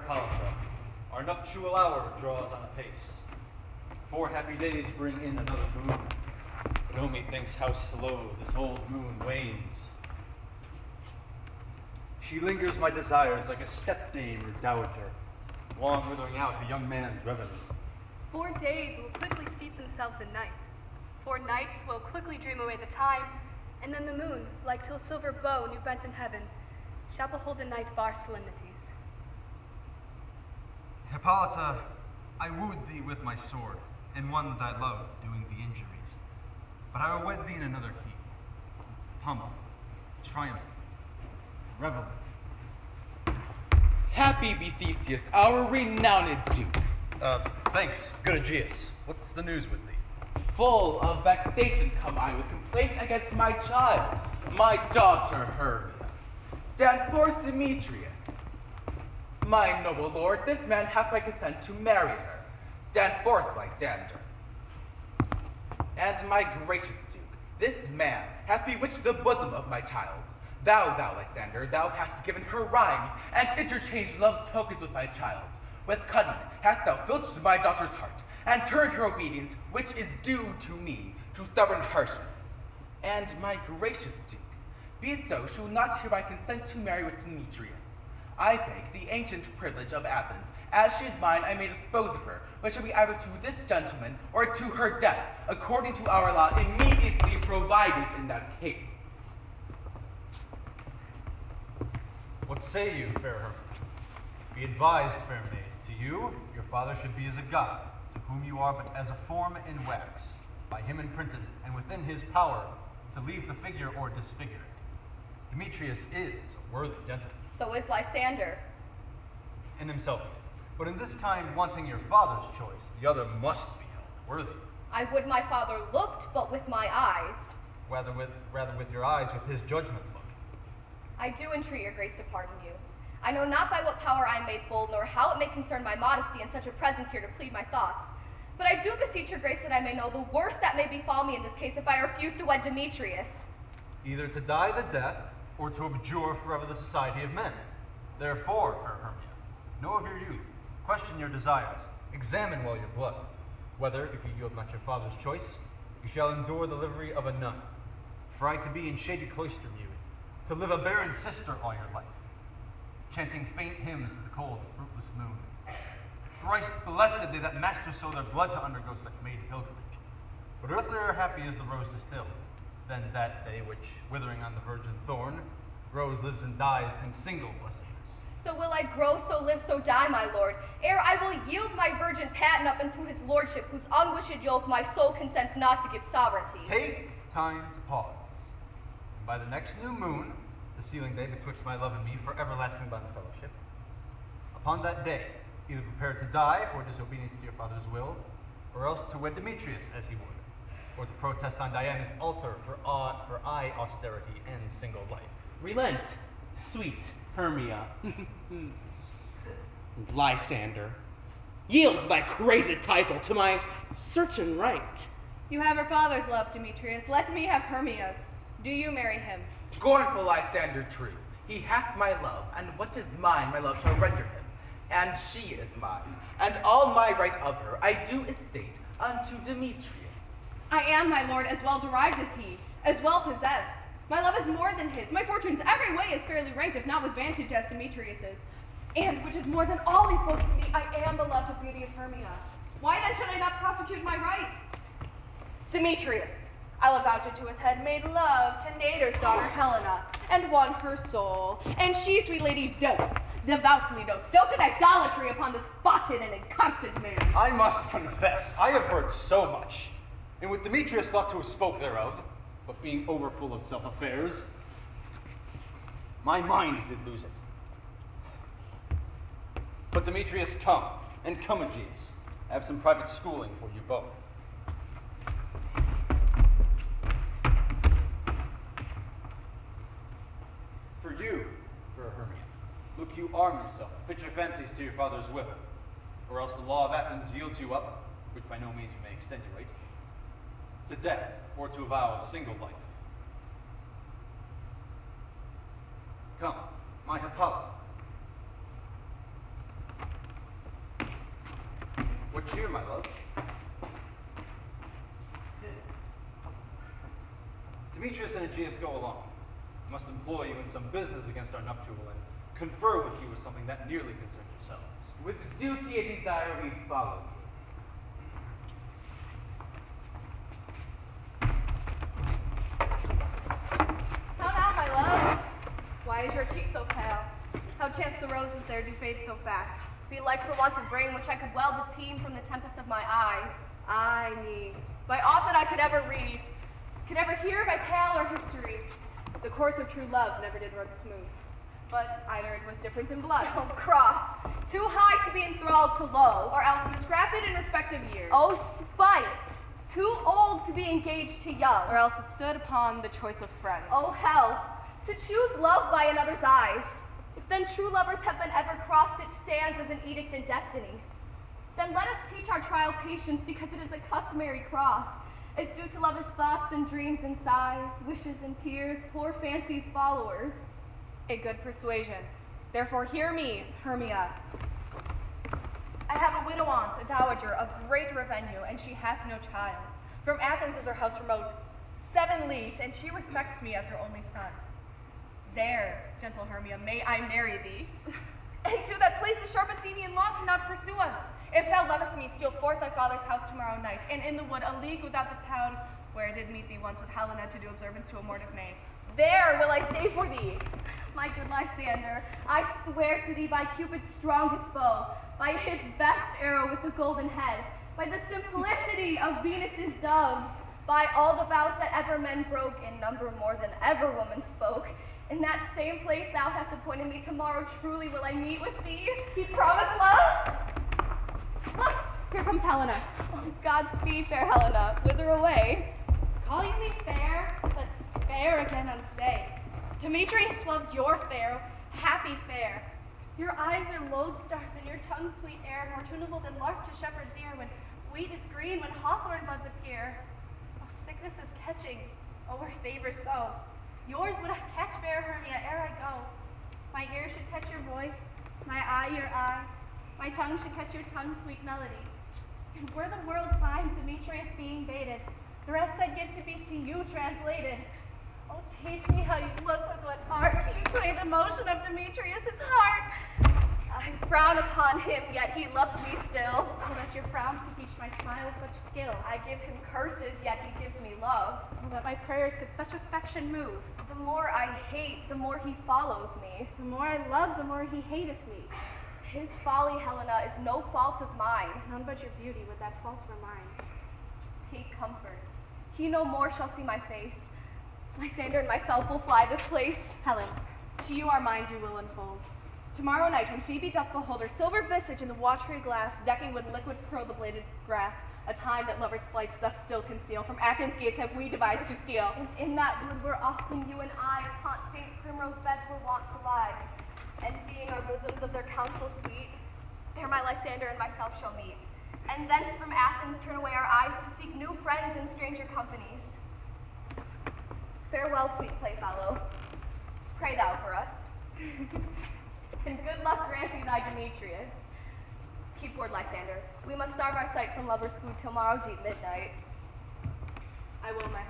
Hippolyta, our nuptial hour draws on apace. 4 happy days bring in another moon, but oh methinks how slow this old moon wanes. She lingers my desires like a stepdame or dowager, long withering out a young man's reverie. 4 days will quickly steep themselves in night. 4 nights will quickly dream away the time, and then the moon, like to a silver bow new bent in heaven, shall behold the night of our solemnities. Hippolyta, I wooed thee with my sword, and one that I love doing the injuries. But I will wed thee in another key. Pomp, triumph, revel. Happy be Theseus, our renowned Duke. Thanks, good Aegeus. What's the news with thee? Full of vexation come I with complaint against my child, my daughter Hermia. Stand forth, Demetrius. My noble lord, this man hath my consent to marry her. Stand forth, Lysander. And my gracious Duke, this man hath bewitched the bosom of my child. Thou, Lysander, thou hast given her rhymes and interchanged love's tokens with my child. With cunning hast thou filched my daughter's heart, and turned her obedience, which is due to me, to stubborn harshness. And my gracious Duke, be it so, she will not hereby consent to marry with Demetrius. I beg the ancient privilege of Athens, as she is mine, I may dispose of her, which shall be either to this gentleman or to her death, according to our law immediately provided in that case. What say you, fair Hermia? Be advised, fair maid, to you, your father should be as a god, to whom you are but as a form in wax, by him imprinted, and within his power, to leave the figure or disfigure it. Demetrius is a worthy gentleman. So is Lysander. In himself he is. But in this kind, wanting your father's choice, the other must be held worthy. I would my father looked, but with my eyes. Rather with your eyes, with his judgment look. I do entreat your grace to pardon you. I know not by what power I am made bold, nor how it may concern my modesty in such a presence here to plead my thoughts. But I do beseech your grace that I may know the worst that may befall me in this case if I refuse to wed Demetrius. Either to die the death, or to abjure forever the society of men. Therefore, fair Hermia, know of your youth, question your desires, examine well your blood, whether, if you yield not your father's choice, you shall endure the livery of a nun. For I to be in shady cloister mewing, to live a barren sister all your life, chanting faint hymns to the cold, fruitless moon. Thrice blessed they that master so their blood to undergo such maiden pilgrimage. But earthlier happy is the rose distilled, than that day which, withering on the virgin thorn, grows, lives, and dies in single blessedness. So will I grow, so live, so die, my lord, ere I will yield my virgin patent up unto his lordship, whose unwished yoke my soul consents not to give sovereignty. Take time to pause. And by the next new moon, the sealing day betwixt my love and me for everlasting bond of fellowship, upon that day, either prepare to die for disobedience to your father's will, or else to wed Demetrius as he would, or to protest on Diana's altar for austerity and single life. Relent, sweet Hermia. Lysander, yield thy crazy title to my certain right. You have her father's love, Demetrius. Let me have Hermia's. Do you marry him? Scornful Lysander true, he hath my love, and what is mine my love shall render him. And she is mine, and all my right of her I do estate unto Demetrius. I am, my lord, as well derived as he, as well possessed. My love is more than his. My fortunes every way is fairly ranked, if not with vantage as Demetrius's. And, which is more than all these boast of me, I am beloved of beauteous Hermia. Why then should I not prosecute my right? Demetrius, I'll avouch it to his head, made love to Nader's daughter Helena, and won her soul. And she, sweet lady, dotes, devoutly dotes in idolatry upon this spotted and inconstant man. I must confess, I have heard so much, and with Demetrius thought to have spoke thereof, but being overfull of self-affairs, my mind did lose it. But Demetrius, come, and come, Aegeus. I have some private schooling for you both. For you, fair Hermia, look you arm yourself to fit your fancies to your father's will, or else the law of Athens yields you up, which by no means you may extenuate, to death or to a vow of single life. Come, my Hippolyta. cheer, my love. Demetrius and Aegeus go along. I must employ you in some business against our nuptial and confer with you with something that nearly concerns yourselves. With duty and desire we follow you. How now, my love? Why is your cheek so pale? How chance the roses there do fade so fast? Be like for want of rain, which I could well beteem from the tempest of my eyes. Ay me, by aught that I could ever read, could ever hear by tale or history, the course of true love never did run smooth. But either it was different in blood, Oh, cross, too high to be enthralled to low, or else miscrafted in respect of years. oh, spite, too old to be engaged to young. Or else it stood upon the choice of friends. Oh, hell, to choose love by another's eyes. If then true lovers have been ever crossed, it stands as an edict in destiny. Then let us teach our trial patience, because it is a customary cross, as due to love as thoughts and dreams and sighs, wishes and tears, poor fancy's followers. A good persuasion. Therefore hear me, Hermia. I have a widow aunt, a dowager, of great revenue, and she hath no child. From Athens is her house remote, 7 leagues, and she respects me as her only son. There, gentle Hermia, may I marry thee. And to that place the sharp Athenian law cannot pursue us. If thou lovest me, steal forth thy father's house tomorrow night, and in the wood, a league without the town, where I did meet thee once with Helena to do observance to a mort of May. There will I stay for thee. My good Lysander, I swear to thee by Cupid's strongest bow, by his best arrow with the golden head, by the simplicity of Venus's doves, by all the vows that ever men broke, in number more than ever woman spoke, in that same place thou hast appointed me, tomorrow truly will I meet with thee. He promised love? Look, here comes Helena. Oh, Godspeed, fair Helena, whither away? Call you me fair, but fair again unsay. Demetrius loves your fair, happy fair. Your eyes are lodestars, and your tongue sweet air, more tunable than lark to shepherd's ear, when wheat is green, when hawthorn buds appear. Oh, sickness is catching, oh, were favor so. Yours would I catch, fair Hermia, ere I go. My ear should catch your voice, my eye your eye, my tongue should catch your tongue's sweet melody. And were the world mine, Demetrius being baited, the rest I'd give to be to you translated. Oh, teach me how you look with what art you sway the motion of Demetrius's heart. I frown upon him, yet he loves me still. Oh, that your frowns could teach my smiles such skill. I give him curses, yet he gives me love. Oh, that my prayers could such affection move. The more I hate, the more he follows me. The more I love, the more he hateth me. His folly, Helena, is no fault of mine. None but your beauty would that fault were mine. Take comfort. He no more shall see my face. Lysander and myself will fly this place. Helen, to you our minds we will unfold. Tomorrow night, when Phoebe doth behold her silver visage in the watery glass, decking with liquid pearl the bladed grass, a time that lovers' flights doth still conceal, from Athens' gates have we devised to steal. And in that wood where often you and I upon faint primrose beds were wont to lie, emptying our bosoms of their counsel sweet, there my Lysander and myself shall meet, and thence from Athens turn away our eyes to seek new friends in stranger companies. Farewell, sweet playfellow. Pray thou for us. And good luck grant thee thy Demetrius. Keep word, Lysander. We must starve our sight from lovers' food till morrow deep midnight. I will, my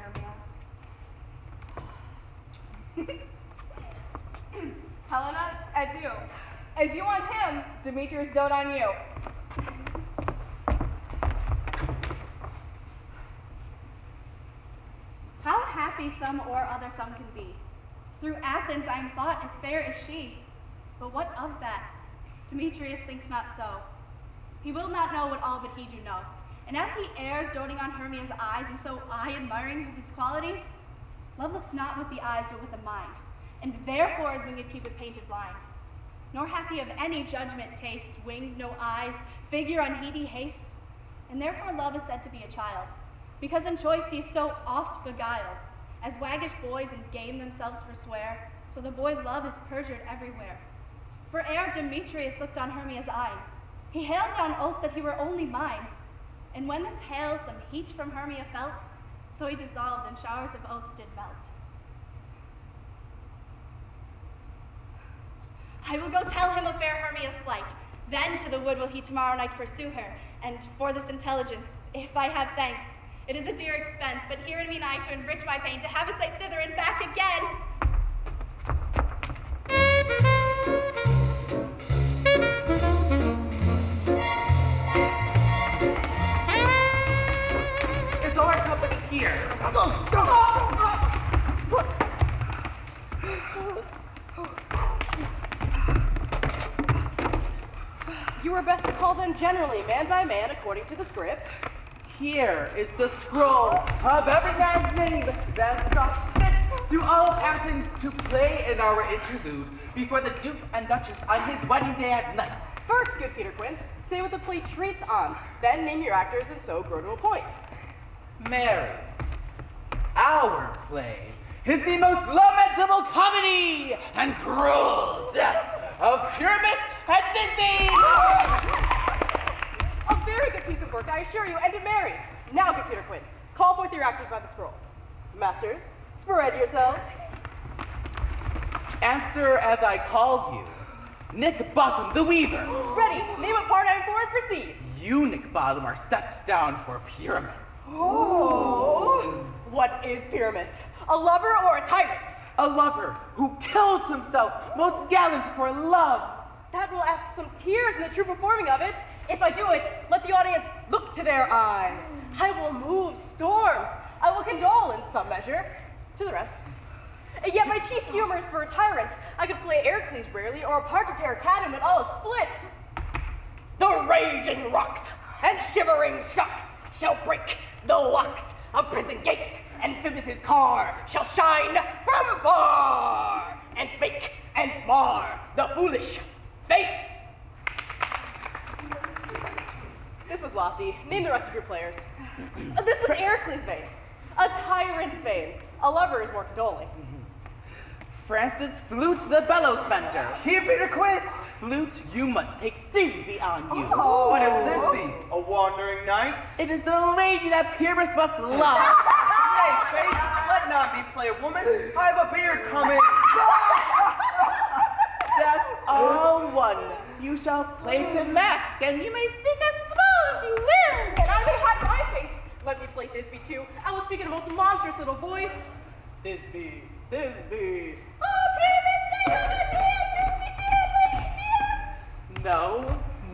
Hermia. Helena, adieu. As you on him, Demetrius dote on you. How happy some or other some can be. Through Athens I am thought as fair as she. But what of that? Demetrius thinks not so. He will not know what all but he do know. And as he errs, doting on Hermia's eyes, and so I admiring of his qualities, love looks not with the eyes, but with the mind, and therefore is winged Cupid painted blind. Nor hath he of any judgment taste, wings no eyes, figure unheedy haste. And therefore love is said to be a child, because in choice he is so oft beguiled, as waggish boys and game themselves forswear, so the boy love is perjured everywhere. For ere Demetrius looked on Hermia's eye, he hailed down oaths that he were only mine. And when this hail some heat from Hermia felt, so he dissolved and showers of oaths did melt. I will go tell him of fair Hermia's flight. Then to the wood will he tomorrow night pursue her, and for this intelligence, if I have thanks, it is a dear expense, but here in me nigh to enrich my pain, to have a sight thither and back again. It's our company here. You were best to call them generally, man by man, according to the script. Here is the scroll of every man's name that is thought fit through all of Athens to play in our interlude before the Duke and Duchess on his wedding day at night. First, good Peter Quince, say what the play treats on, then name your actors and so grow to a point. Mary, our play is the most lamentable comedy and cruel death of Pyramus and Disney! A very good piece of work, I assure you, and it married. Now, good Peter Quince, call forth your actors by the scroll. Masters, spread yourselves. Answer as I call you. Nick Bottom, the Weaver. Ready, name a part I'm for and proceed. You, Nick Bottom, are set down for Pyramus. Oh. What is Pyramus? A lover or a tyrant? A lover who kills himself, most gallant for love. That will ask some tears in the true performing of it. If I do it, let the audience look to their eyes. I will move storms. I will condole in some measure to the rest. Yet my chief humor is for a tyrant. I could play Heracles rarely, or a part to tear a cat in all its splits. The raging rocks and shivering shocks shall break the locks of prison gates, and Phoebus' car shall shine from far, and make and mar the foolish fates. This was lofty. Name the rest of your players. This was Heracles' vein, a tyrant's vein. A lover is more condoling. Francis Flute the Bellows Bender. Here, Peter Quince. Flute, you must take Thisbe on you. Oh. What is Thisbe? A wandering knight? It is the lady that Pyrrhus must love. Nay, Faith, let not me play a woman. I have a beard coming. That's all one. You shall play to mask, and you may speak as small as you will. And I may hide my face. Let me play Thisbe too. I will speak in a most monstrous little voice. Thisbe, Thisbe. Oh, Pyrrhus,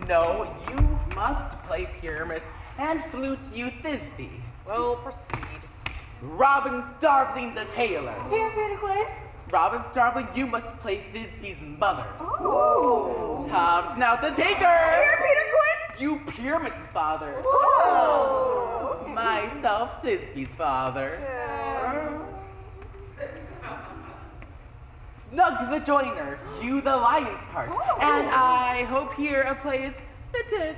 No, you must play Pyramus, and Flute you Thisbe. Well, proceed. Robin Starveling the tailor. Here, Peter Quinn. Robin Starveling, you must play Thisbe's mother. Oh. Tom Snout the taker. Here, Peter Quinn. You Pyramus' father. Oh. Myself Thisbe's father. Snug the joiner, you the lion's part. And I hope here a play is fitted.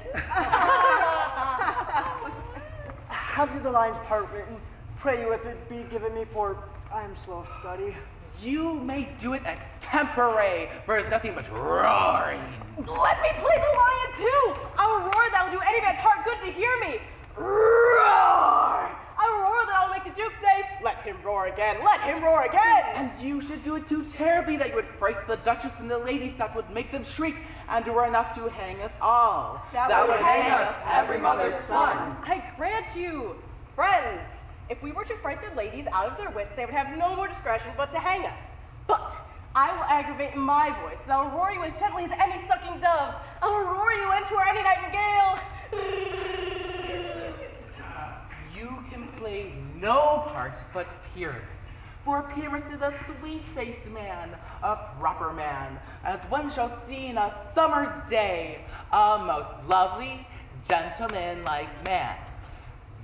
Have you the lion's part written? Pray you if it be given me, for I am slow of study. You may do it extempore, for it's nothing but roaring. Let me play the lion too. I will roar that will do any man's heart good to hear me. Roar! I will roar that I will make the Duke say, let him roar again, let him roar again. And you should do it too terribly that you would fright the Duchess and the ladies that would make them shriek, and were enough to hang us all. That would hang us, every mother's son. I grant you, friends, if we were to fright the ladies out of their wits, they would have no more discretion but to hang us. But I will aggravate my voice, and I will roar you as gently as any sucking dove. I will roar you into or any nightingale. You can play no part but Pyramus, for Pyramus is a sweet-faced man, a proper man, as one shall see in a summer's day, a most lovely, gentleman-like man.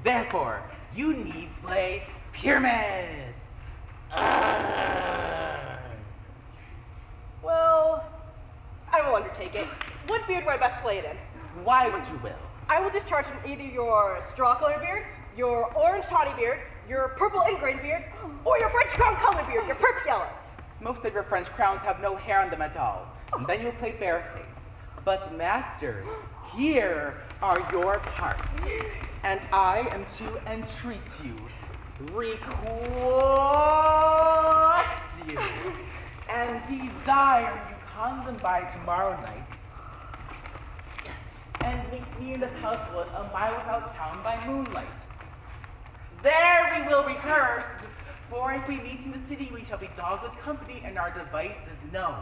Therefore, you needs play Pyramus. Well, I will undertake it. What beard would I best play it in? Why would you will? I will discharge in either your straw-colored beard, your orange tawny beard, your purple ingrained beard, or your French crown colored beard, your perfect yellow. Most of your French crowns have no hair on them at all, and then you'll play bareface. But masters, here are your parts, and I am to entreat you, request you, and desire you come them by tomorrow night and meet me in the palace wood a mile without town by moonlight. There we will rehearse, for if we meet in the city, we shall be dogged with company and our devices known.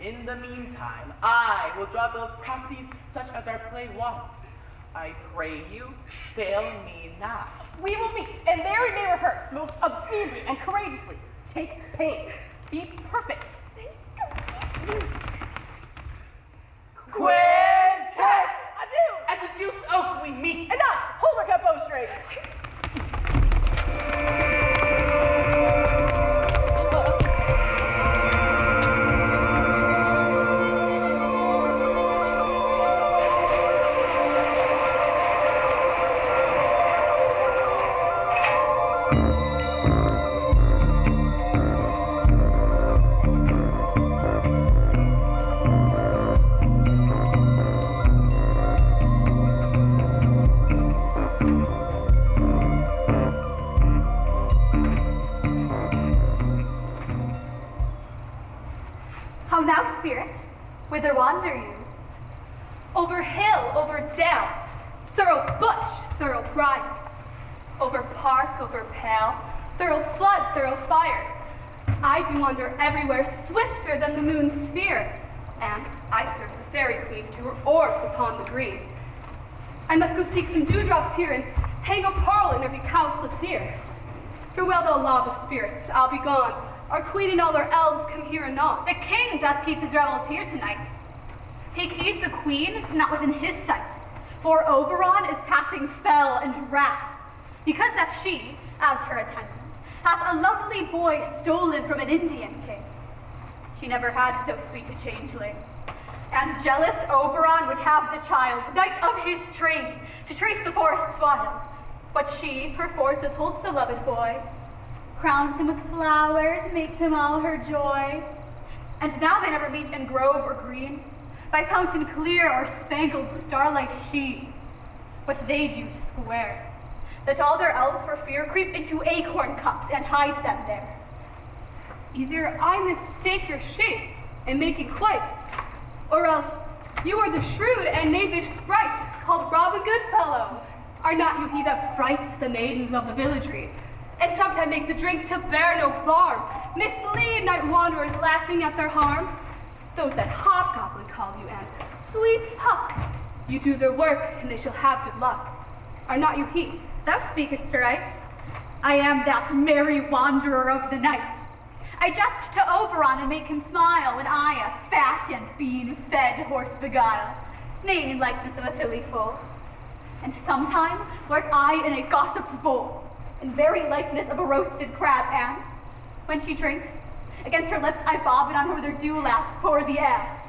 In the meantime, I will draw bill of properties such as our play wants. I pray you, fail me not. We will meet, and there we may rehearse most obscenely and courageously. Take pains. Be perfect. Quintet! Adieu! At the Duke's Oak we meet! Enough! Hold your capo strings! How now, spirit? Whither wander you? Over hill, over dale, thorough bush, thorough briar, over park, over pale, thorough flood, thorough fire. I do wander everywhere swifter than the moon's sphere, and I serve the fairy queen to her orbs upon the green. I must go seek some dewdrops here and hang a pearl in every cowslip's ear. Farewell, thou love of spirits, I'll be gone. Our queen and all our elves come here anon. The king doth keep his revels here tonight. Take heed, the queen, not within his sight. For Oberon is passing fell and wrath, because that she, as her attendant, hath a lovely boy stolen from an Indian king. She never had so sweet a changeling. And jealous Oberon would have the child, knight of his train, to trace the forests wild. But she, perforce, withholds the loved boy, crowns him with flowers, makes him all her joy. And now they never meet in grove or green, by fountain clear or spangled starlight sheen. But they do swear that all their elves for fear creep into acorn cups and hide them there. Either I mistake your shape in making flight, or else you are the shrewd and knavish sprite called Robin Goodfellow. Are not you he that frights the maidens of the villagery, and sometime make the drink to bear no farm, mislead night wanderers laughing at their harm? Those that hobgoblin call you, and sweet puck, you do their work, and they shall have good luck. Are not you he? Thou speakest right. I am that merry wanderer of the night. I jest to Oberon and make him smile, when I a fat and bean-fed horse beguile, name in likeness of a filly foal. And sometime lurk I in a gossip's bowl, in very likeness of a roasted crab, and when she drinks, against her lips I bob it on her with her dewlap for the air.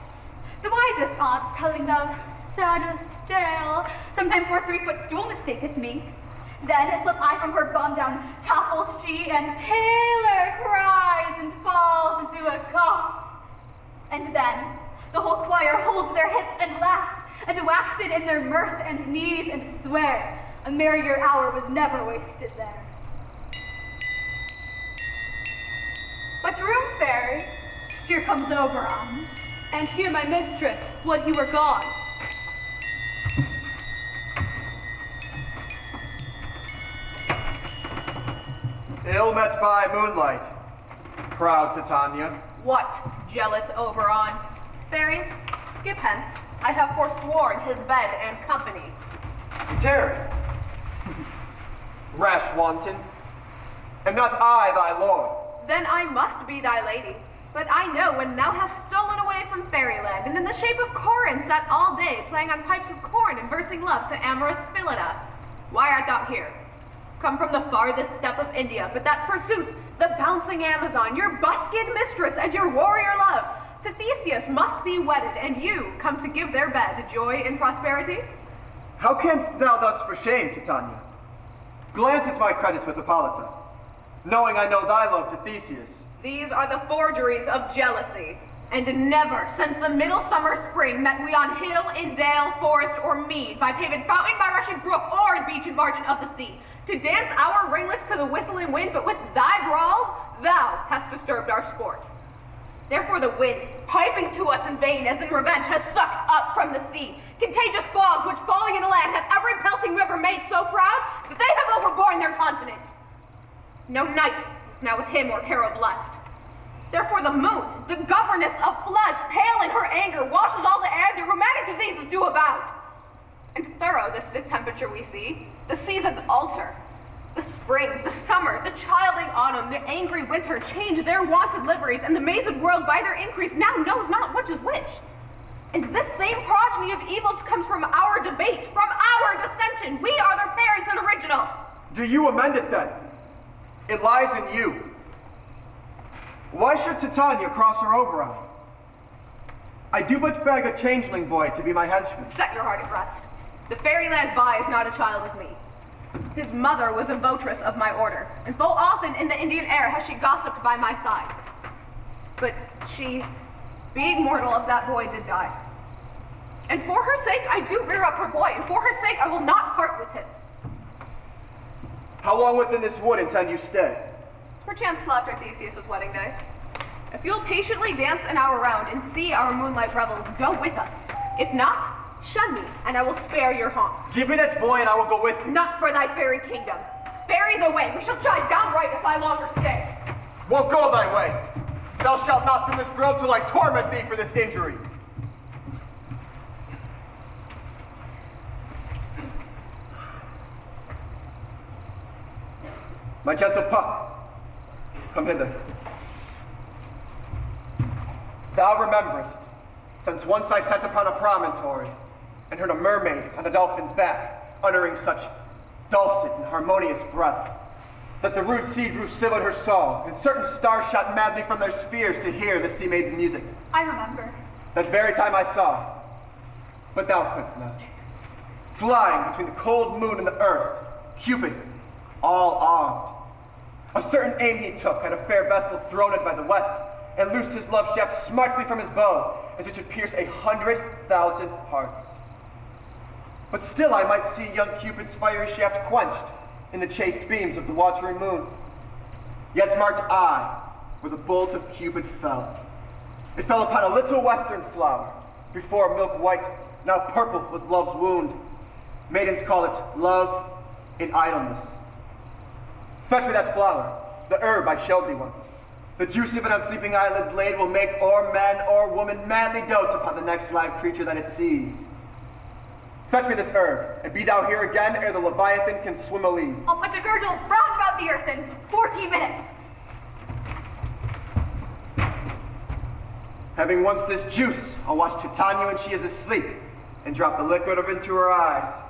The wisest aunt telling the saddest tale, sometime for a 3-foot stool mistaketh me. Then slip I from her bum down, topples she, and Taylor cries and falls into a cough. And then the whole choir hold their hips and laugh, and wax it in their mirth and knees, and swear a merrier hour was never wasted there. But room, fairy, here comes Oberon, and here my mistress, would he were gone. Ill met by moonlight, proud Titania. What, jealous Oberon? Fairies, skip hence. I have forsworn his bed and company. Tarry, rash wanton, am not I thy lord? Then I must be thy lady. But I know when thou hast stolen away from fairyland, and in the shape of Corin sat all day playing on pipes of corn and versing love to amorous Phillida. Why art thou here? Come from the farthest steppe of India, but that forsooth, the bouncing Amazon, your busked mistress and your warrior love, to Theseus must be wedded, and you come to give their bed joy and prosperity? How canst thou thus for shame, Titania? Glance at my credits with Hippolyta, knowing I know thy love to Theseus. These are the forgeries of jealousy, and never since the middle summer spring met we on hill, in dale, forest, or mead, by paved fountain, by rushing brook, or in beach and margin of the sea, to dance our ringlets to the whistling wind, but with thy brawls thou hast disturbed our sport. Therefore the winds, piping to us in vain as in revenge, has sucked up from the sea contagious fogs which falling in the land have every pelting river made so proud that they have overborne their continents. No night is now with him or hero blessed. Therefore the moon, the governess of floods, pale in her anger, washes all the air the rheumatic diseases do abound. And thorough this distemperature we see, the seasons alter. The spring, the summer, the childing autumn, the angry winter change their wonted liveries, and the mazed world by their increase now knows not which is which. And this same progeny of evils comes from our debate, from our dissension. We are their parents and original. Do you amend it then? It lies in you. Why should Titania cross her Oberon? I do but beg a changeling boy to be my henchman. Set your heart at rest. The fairyland boy is not a child of me. His mother was a votress of my order, and full often in the Indian air has she gossiped by my side. But she, being mortal of that boy, did die. And for her sake I do rear up her boy, and for her sake I will not part with him. How long within this wood intend you stay? Perchance till after Theseus' wedding day. If you'll patiently dance an hour round and see our moonlight revels, go with us. If not, shun me, and I will spare your haunts. Give me that boy and I will go with you. Not for thy fairy kingdom. Fairies away, we shall chide downright if I longer stay. Well, go thy way. Thou shalt not from this grove till I torment thee for this injury. My gentle pup, come hither. Thou rememberest, since once I sat upon a promontory and heard a mermaid on a dolphin's back, uttering such dulcet and harmonious breath, that the rude sea grew civil at her song, and certain stars shot madly from their spheres to hear the sea maid's music. I remember. That very time I saw, but thou couldst not. Flying between the cold moon and the earth, Cupid, all armed. A certain aim he took at a fair vestal throned by the west, and loosed his love shaft smartly from his bow, as it should pierce 100,000 hearts. But still I might see young Cupid's fiery shaft quenched in the chaste beams of the watery moon. Yet marked I where the bolt of Cupid fell. It fell upon a little western flower, before milk white, now purple with love's wound. Maidens call it love in idleness. Fetch me that flower, the herb I showed thee once. The juice of it on sleeping eyelids laid will make or man or woman madly dote upon the next live creature that it sees. Fetch me this herb, and be thou here again ere the Leviathan can swim a league. I'll put a girdle round about the earth in 14 minutes. Having once this juice, I'll watch Titania when she is asleep, and drop the liquid of into her eyes.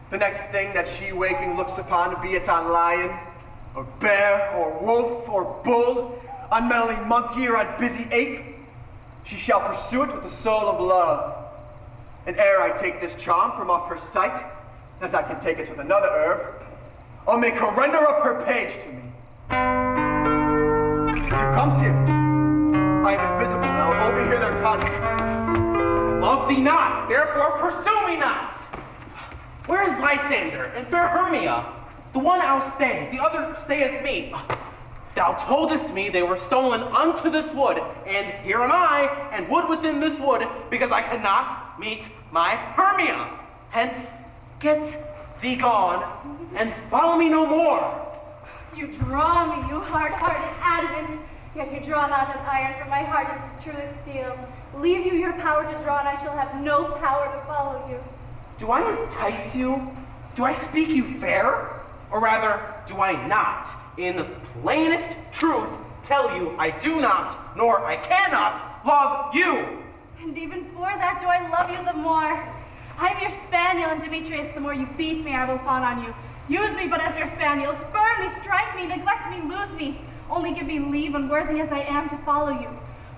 The next thing that she waking looks upon, be it on lion, or bear, or wolf, or bull, on meddling monkey or on busy ape, she shall pursue it with the soul of love. And ere I take this charm from off her sight, as I can take it with another herb, I'll make her render up her page to me. Tu comes here. I am invisible, and I will overhear their conference. Love thee not, therefore pursue me not. Where is Lysander and fair Hermia? The one I'll stay, the other stayeth me. Thou toldest me they were stolen unto this wood, and here am I, and wood within this wood, because I cannot meet my Hermia. Hence, get thee gone, and follow me no more. You draw me, you hard-hearted adamant, yet you draw not an iron, for my heart is as true as steel. Leave you your power to draw, and I shall have no power to follow you. Do I entice you? Do I speak you fair? Or rather, do I not, in the plainest truth, tell you I do not, nor I cannot, love you? And even for that do I love you the more. I am your spaniel, and Demetrius, the more you beat me, I will fawn on you. Use me but as your spaniel, spurn me, strike me, neglect me, lose me. Only give me leave, unworthy as I am, to follow you.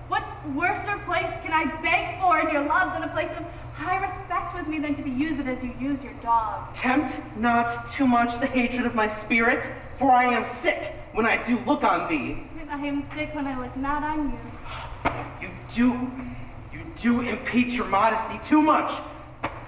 What worser place can I beg for in your love than a place of high respect with me than to be used as you use your dog? Tempt not too much the hatred of my spirit, for I am sick when I do look on thee. And I am sick when I look not on you. You do impeach your modesty too much.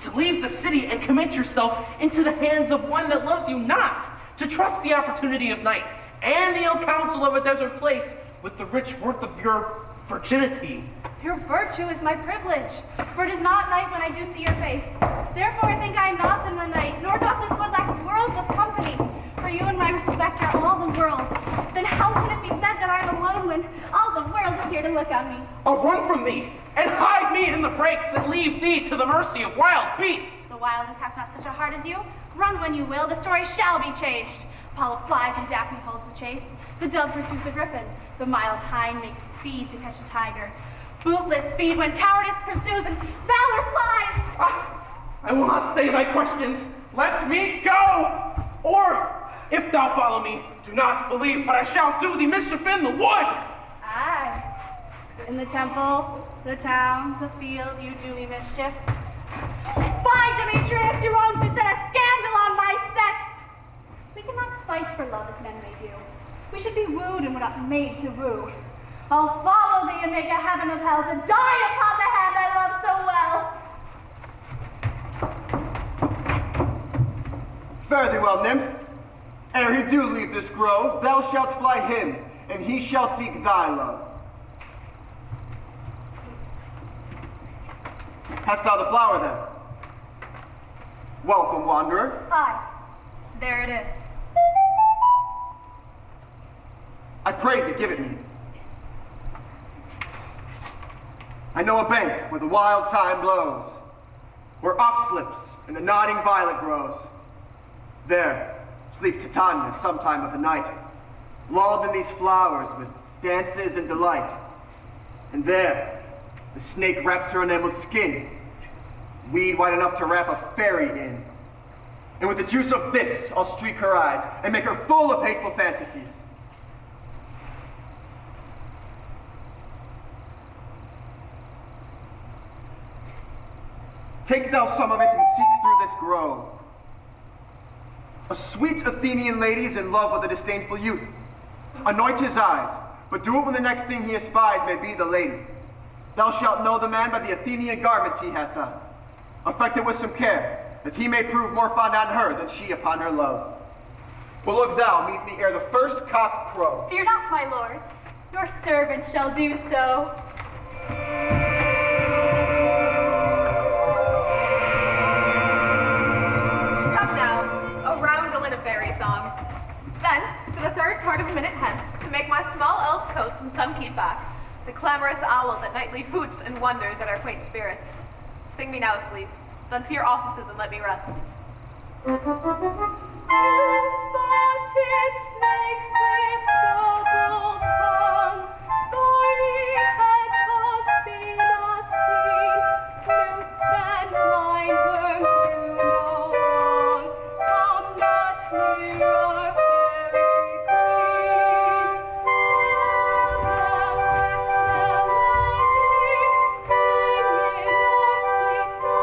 To leave the city and commit yourself into the hands of one that loves you not. To trust the opportunity of night and the ill counsel of a desert place with the rich worth of your virginity. Your virtue is my privilege, for it is not night when I do see your face. Therefore I think I am not in the night, nor doth this wood lack worlds of company. For you and my respect are all the world. Then how can it be said that I am alone when all the world is here to look on me? Oh, run from me, and hide me in the brakes, and leave thee to the mercy of wild beasts. The wildest hath not such a heart as you. Run when you will, the story shall be changed. Apollo flies and Daphne holds the chase. The dove pursues the griffin. The mild hind makes speed to catch a tiger. Bootless speed when cowardice pursues and valor flies. I will not stay thy questions. Let me go. Or, if thou follow me, do not believe, but I shall do thee mischief in the wood. Aye. In the temple, the town, the field, you do me mischief. Fly, Demetrius, you wrongs who set a scandal on my sex. We cannot fight for love as men may do. We should be wooed and we're not made to woo. I'll follow thee and make a heaven of hell to die upon the hand I love so well. Fare thee well, nymph. Ere he do leave this grove, thou shalt fly him, and he shall seek thy love. Hast thou the flower, then? Welcome, wanderer. Aye, there it is. I pray thee, give it me. I know a bank where the wild thyme blows, where ox slips and the nodding violet grows. There sleeps Titania sometime of the night, lulled in these flowers with dances and delight. And there the snake wraps her enameled skin, weed white enough to wrap a fairy in. And with the juice of this, I'll streak her eyes and make her full of hateful fantasies. Take thou some of it and seek through this grove. A sweet Athenian lady's in love with a disdainful youth. Anoint his eyes, but do it when the next thing he espies may be the lady. Thou shalt know the man by the Athenian garments he hath on. Affect it with some care, that he may prove more fond on her than she upon her love. But look thou, meet me ere the first cock crow. Fear not, my lord. Your servant shall do so. Then, for the third part of a minute hence, to make my small elf's coats and some keep back, the clamorous owl that nightly hoots and wonders at our quaint spirits. Sing me now asleep, then to your offices and let me rest. Spotted snakes with double tongue, thorny hedgehogs be not seen, newts and blind worms do no wrong, come not near our fairy queen. Melody, singing our sweet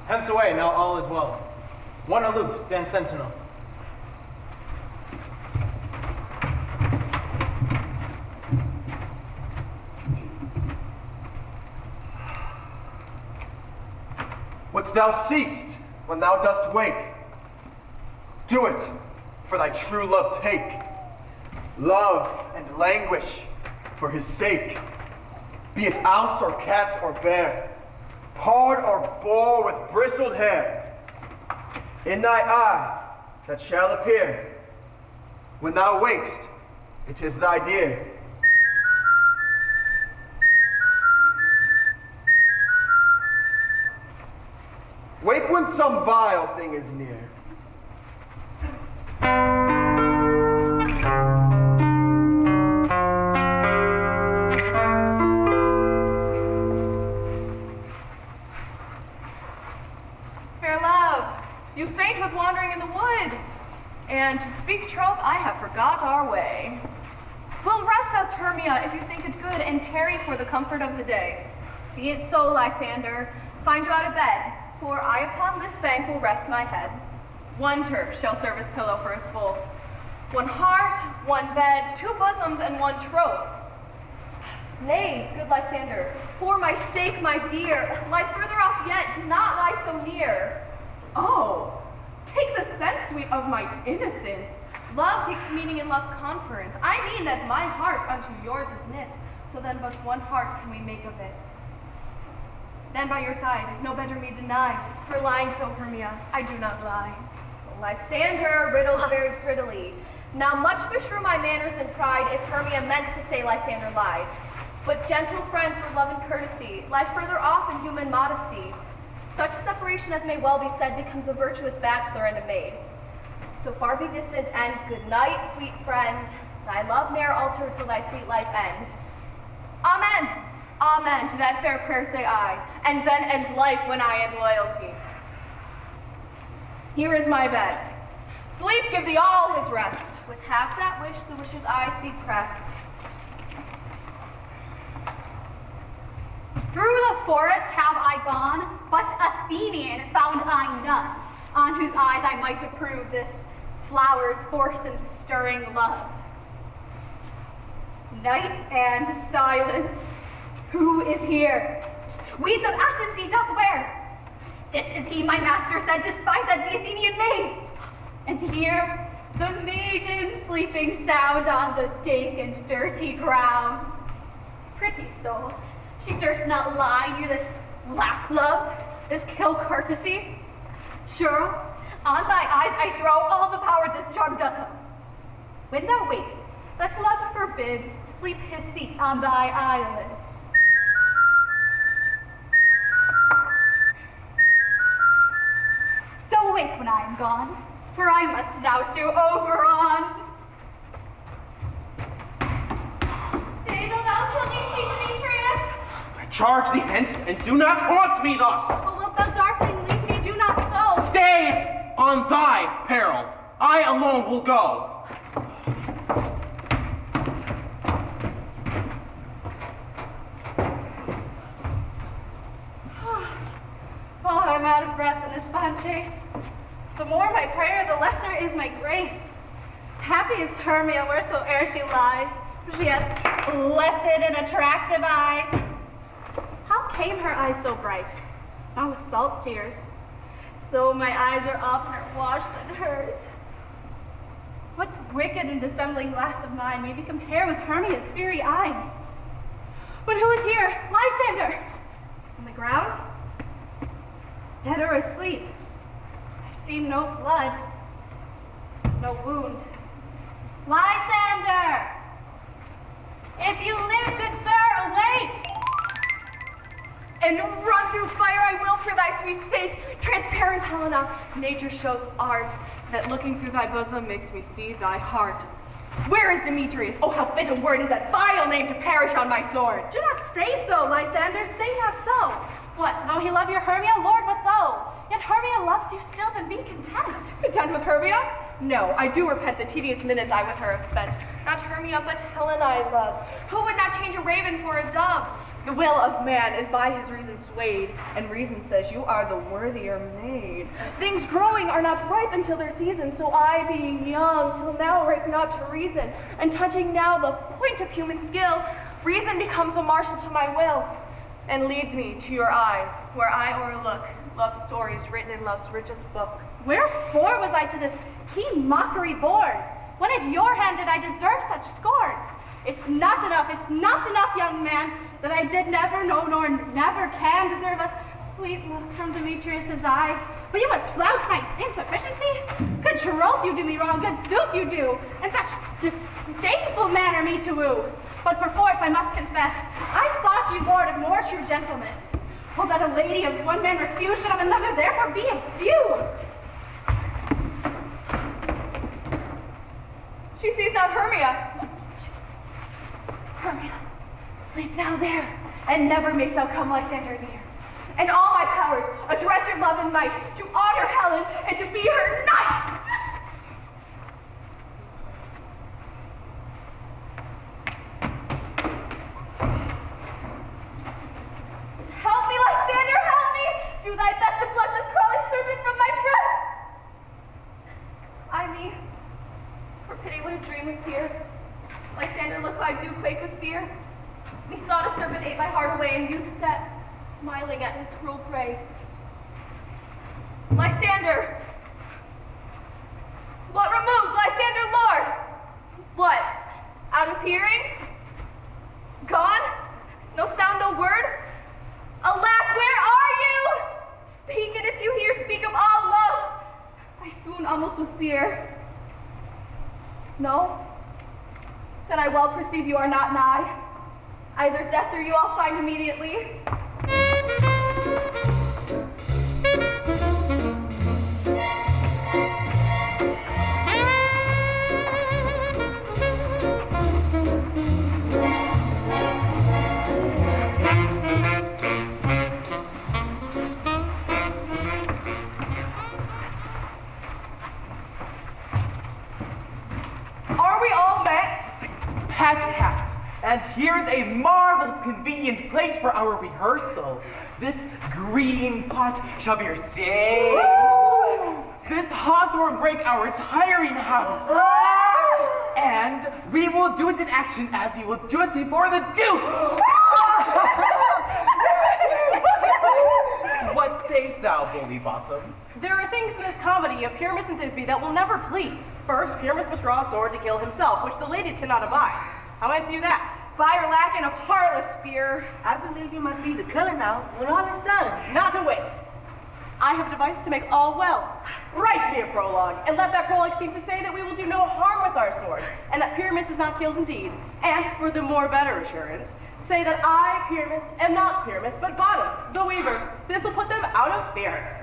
Hence away, now all is well. One aloof, stand sentinel. Wouldst thou ceased when thou dost wake? Do it, for thy true love take. Love and languish for his sake. Be it ounce or cat or bear, pard or boar with bristled hair. In thy eye that shall appear. When thou wakest, it is thy dear. Wake when some vile thing is near. Fair love, you faint with wandering in the wood. And to speak troth, I have forgot our way. We'll rest us, Hermia, if you think it good, and tarry for the comfort of the day. Be it so, Lysander. Find you out of bed, for I upon this bank will rest my head. One turf shall serve as pillow for us both. One heart, one bed, two bosoms, and one troth. Nay, good Lysander, for my sake, my dear, lie further off yet, do not lie so near. Oh, take the sense, sweet, of my innocence. Love takes meaning in love's conference. I mean that my heart unto yours is knit, so then but one heart can we make of it. Then by your side, no better me deny, for lying so, Hermia, I do not lie. Lysander riddles very prettily. Now much beshrew my manners and pride if Hermia meant to say Lysander lied. But gentle friend, for love and courtesy, lie further off in human modesty. Such separation as may well be said becomes a virtuous bachelor and a maid. So far be distant, and good night, sweet friend. Thy love ne'er alter till thy sweet life end. Amen. Amen. To that fair prayer say I, and then end life when I end loyalty. Here is my bed. Sleep give thee all his rest. With half that wish, the wisher's eyes be pressed. Through the forest have I gone, but Athenian found I none, on whose eyes I might approve this flower's force and stirring love. Night and silence. Who is here? Weeds of Athens he doth wear. This is he, my master said, despised the Athenian maid. And here, the maiden sleeping sound on the dank and dirty ground. Pretty soul, she durst not lie near this lack love, this kill courtesy. Sure, on thy eyes I throw all the power this charm doth owe. When thou wakest, let love forbid sleep his seat on thy eyelid. So awake when I am gone, for I must now to Oberon. Stay, though thou kill me, sweet Demetrius. I charge thee hence, and do not haunt me thus. But wilt thou, darkling, leave me? Do not so. Stay on thy peril. I alone will go. Oh, I'm out of breath in this fond chase. The more my prayer, the lesser is my grace. Happy is Hermia wheresoe'er she lies, for she hath blessed and attractive eyes. How came her eyes so bright? Not with salt tears. So my eyes are oftener washed than hers. What wicked and dissembling glass of mine may be compared with Hermia's fiery eye? But who is here? Lysander! On the ground? Dead or asleep? I see no blood, no wound. Lysander! If you live, good sir, awake! And run through fire I will for thy sweet sake. Transparent Helena, nature shows art, that looking through thy bosom makes me see thy heart. Where is Demetrius? Oh, how fit a word is that vile name to perish on my sword. Do not say so, Lysander, say not so. What, though he love your Hermia, Lord, what though? Yet Hermia loves you still, and be content. Content with Hermia? No, I do repent the tedious minutes I with her have spent. Not Hermia, but Helena I love. Who would not change a raven for a dove? The will of man is by his reason swayed, and reason says you are the worthier maid. Things growing are not ripe until their season, so I, being young, till now ripe not to reason, and touching now the point of human skill, reason becomes a marshal to my will, and leads me to your eyes, where I o'erlook love's stories written in love's richest book. Wherefore was I to this keen mockery born? When at your hand did I deserve such scorn? It's not enough, young man, that I did never know nor never can deserve a sweet look from Demetrius's eye. But you must flout my insufficiency? Good troth you do me wrong, good sooth you do, and such disdainful manner me to woo. But perforce I must confess, I thought you lord of more true gentleness. Oh, that a lady of one man refused should of another therefore be abused. She sees not Hermia. Hermia, sleep thou there. And never mayst thou come Lysander near. And all my powers address your love and might to honor Helen and to be her knight. if I do quake with fear? Methought a serpent ate my heart away, and you sat smiling at his cruel prey. Lysander! What removed, Lysander Lord? What? Out of hearing? Gone? No sound, no word? Alack, where are you? Speak, and if you hear, speak of all loves. I swoon almost with fear. No? Then I well perceive you are not nigh. Either death or you I'll find immediately. Are we all met? Pat, Pat, and here's a marvelous convenient place for our rehearsal. This green pot shall be your stage. This hawthorn break our retiring house. And we will do it in action as we will do it before the Duke. What sayest thou, Bully Bosom? There are things in this comedy of Pyramus and Thisbe that will never please. First, Pyramus must draw a sword to kill himself, which the ladies cannot abide. How answer you that? By your lack in a parlous fear. I believe you must be the color now when all is done. Not to wait. I have devised to make all well. Write me a prologue, and let that prologue seem to say that we will do no harm with our swords, and that Pyramus is not killed indeed. And for the more better assurance, say that I, Pyramus, am not Pyramus, but Bottom, the weaver. This will put them out of fear.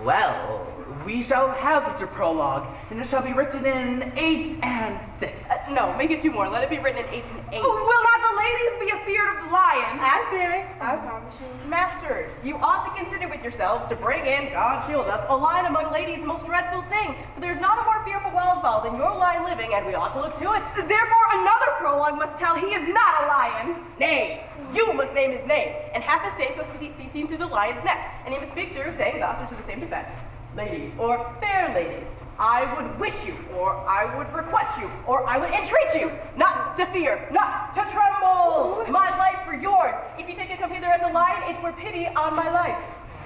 Well, we shall have such a prologue, and it shall be written in 8 and 6. No, make it 2 more. Let it be written in 8 and 8. Will not the ladies be afeared of the lion? I'm fearing, I promise you. Masters, you ought to consider with yourselves to bring in, God shield us, a lion among ladies' most dreadful thing. For there's not a more fearful wildfowl than your lion living, and we ought to look to it. Therefore another prologue must tell he is not a lion. Nay, you must name his name, and half his face must be seen through the lion's neck, and he must speak through, saying thus or to the same effect. Ladies, or fair ladies, I would wish you, or I would request you, or I would entreat you, not to fear, not to tremble. My life for yours. If you think I come hither as a lion, it were pity on my life.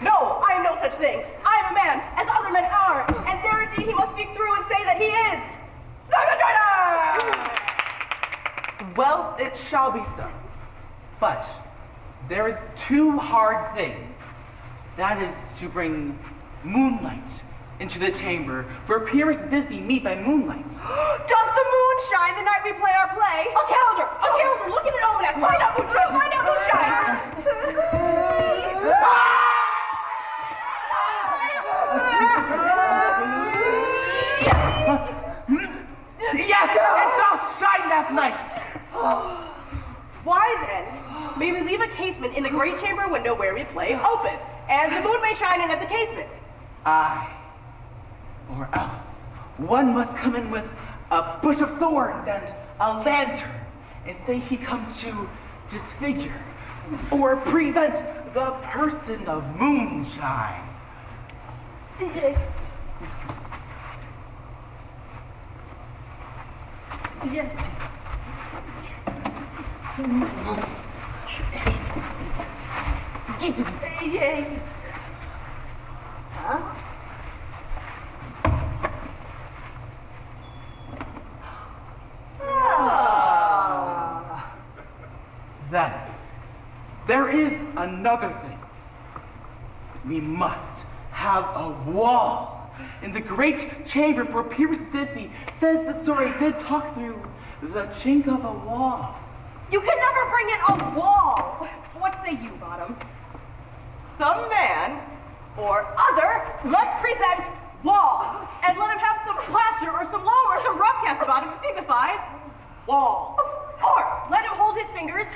No, I am no such thing. I am a man, as other men are, and there indeed he must speak through and say that he is. Snuggle-joiner! Well, it shall be so. But there is 2 hard things. That is to bring moonlight into the chamber where Pyramus and Thisbe meet by moonlight. Doth the moon shine the night we play our play? A calendar! A calendar! Look at an almanac! Find out moonshine! Find out moonshine! Yes! It doth shine that night! Why then, may we leave a casement in the great chamber window where we play open, and the moon may shine in at the casement? Aye. Or else, one must come in with a bush of thorns and a lantern, and say he comes to disfigure, or present the person of moonshine. Huh? Then, there is another thing. We must have a wall in the great chamber, for Pyramus and Thisbe says the story did talk through the chink of a wall. You can never bring in a wall. What say you, Bottom? Some man or other must present wall, and let him have some plaster or some loam or some rough cast about him to signify wall. Or let him hold his fingers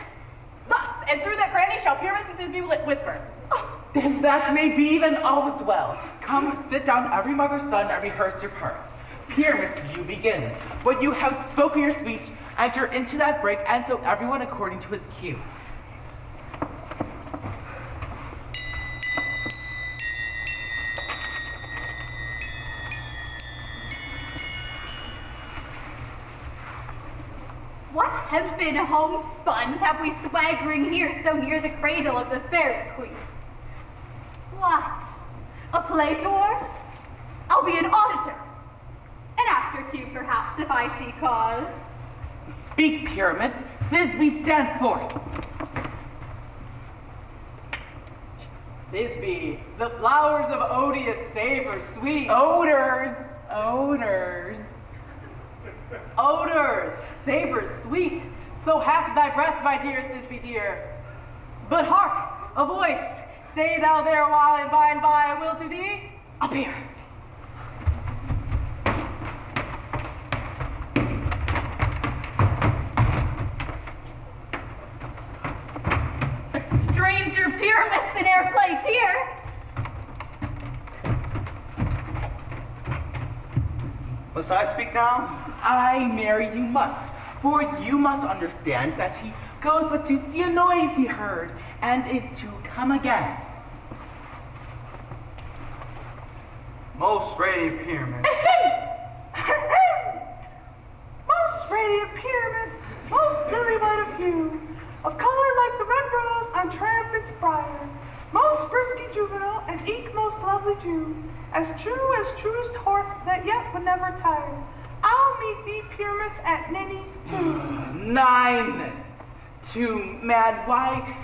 thus, and through that cranny shall Pyramus and Thisbe whisper. If that may be, then all is well. Come, sit down, every mother's son, and rehearse your parts. Pyramus, you begin. When you have spoken your speech, enter into that break, and so everyone according to his cue. What hempen homespuns have we swaggering here so near the cradle of the fairy queen? What? A play toward? I'll be an auditor. An actor too, perhaps, if I see cause. Speak, Pyramus. Thisbe stand for. Thisbe, the flowers of odious savor sweet. Odors. Odors. Odors, savors sweet. So hath thy breath, my dearest Thisbe dear. But hark, a voice. Stay thou there a while, and by I will to thee appear. A stranger Pyramus than e'er played here. Must I speak now? Aye, marry you must, for you must understand that he goes but to see a noise he heard, and is to come again. Most radiant Pyramus. Most radiant Pyramus, most lily white of hue, of color like the red rose on triumphant briar, most frisky juvenile, and eke most lovely Jew, as truest horse that yet would never tire. I'll meet thee, Pyramus, at Ninny's tomb. Nineness. Too mad, why?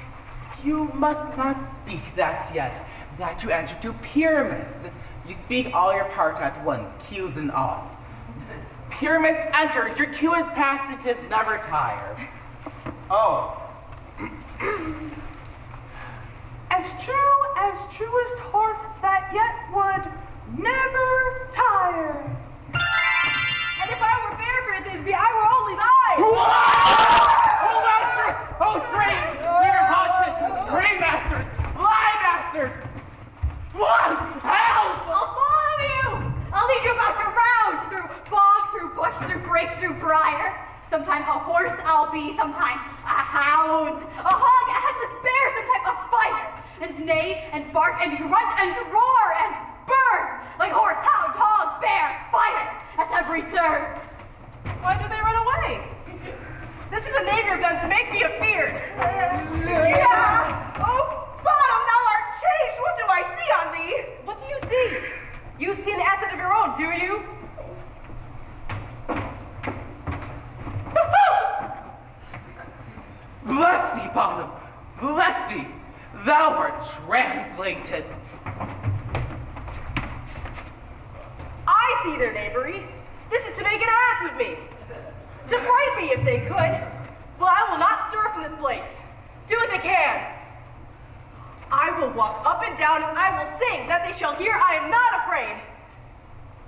You must not speak that yet, that you answer to Pyramus. You speak all your part at once, cues and all. Pyramus, enter, your cue is past, it is never tire. Oh. As truest horse that yet would never tire. And if I were fair for Thisbe, I were only thine. Oh, masters! Oh, strange! We're haunted! Pray, masters! Lie, masters! What? Help! I'll follow you! I'll lead you about to round, through bog, through bush, through brake, through briar. Sometime a horse I'll be, sometime a hound, a hog, a headless bear, sometime a fighter. And neigh, and bark, and grunt, and roar, and burn, like horse, hound, hog, bear, fighter, at every turn. Why do they run away? This is a knavery of them to make me afeard. Yeah! Oh, bottom, thou art changed. What do I see on thee? What do you see? You see an asset of your own, do you? Bless thee, bottom! Bless thee! Thou art translated. I see their knavery. This is to make an ass of me. To fright me if they could. Well, I will not stir from this place. Do what they can. I will walk up and down and I will sing that they shall hear I am not afraid.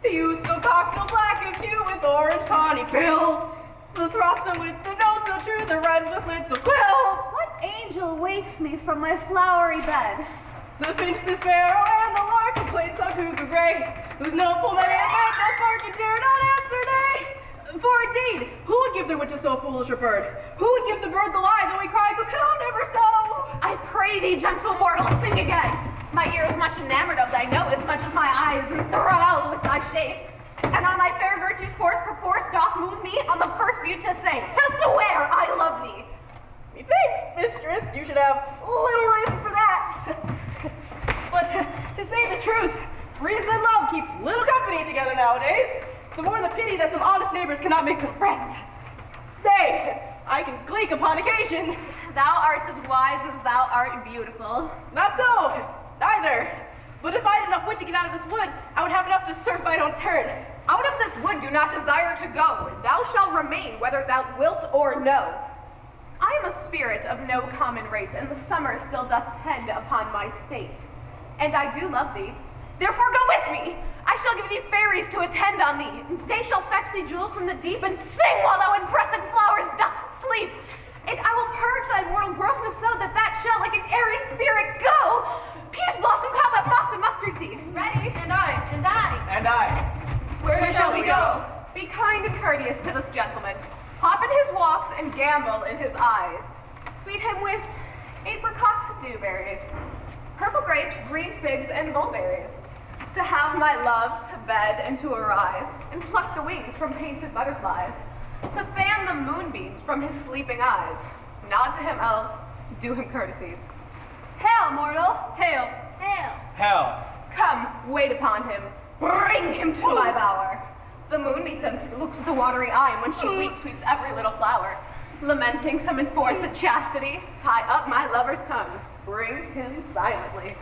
The youth so cock so black of hue with orange tawny bill. The throstle with the nose so true, the red with lid so quill. What angel wakes me from my flowery bed? The finch, the sparrow, and the lark who played so cuckoo gray, whose no full many a man that spark and dare not answer nay. For indeed, who would give their wit to so foolish a bird? Who would give the bird the lie, though we cry cuckoo, never so? I pray thee, gentle mortal, sing again. My ear is much enamored of thy note, as much as my eye is enthralled with thy shape. And on thy fair virtue's course perforce doth move me on the first view to say, to swear I love thee. Methinks, mistress, you should have little reason for that. But to say the truth, reason and love keep little company together nowadays. The more the pity that some honest neighbors cannot make good friends. Nay, I can gleek upon occasion. Thou art as wise as thou art beautiful. Not so, neither. But if I had enough wit to get out of this wood, I would have enough to serve my own turn. Out of this wood do not desire to go. Thou shalt remain, whether thou wilt or no. I am a spirit of no common rate, and the summer still doth tend upon my state. And I do love thee. Therefore go with me. I shall give thee fairies to attend on thee. They shall fetch thee jewels from the deep and sing while thou in pressed flowers dost sleep. And I will purge thy mortal grossness so that that shall like an airy spirit go. Peas blossom cobweb moth and mustard seed. Ready? And I. And I. And I. Where shall we go? Be kind and courteous to this gentleman. Hop in his walks and gambol in his eyes. Feed him with apricots, dewberries, purple grapes, green figs, and mulberries. To have my love, to bed and to arise, and pluck the wings from painted butterflies. To fan the moonbeams from his sleeping eyes. Nod to him, elves. Do him courtesies. Hail, mortal! Hail! Hail! Hell. Come, wait upon him. Bring him to my bower. The moon, methinks, looks with a watery eye, and when she weeps, weeps every little flower. Lamenting some enforced chastity, tie up my lover's tongue. Bring him silently.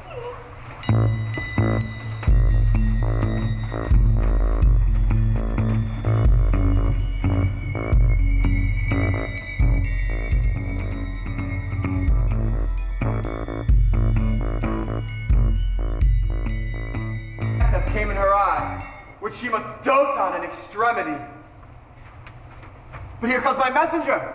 That came in her eye, which she must dote on in extremity. But here comes my messenger.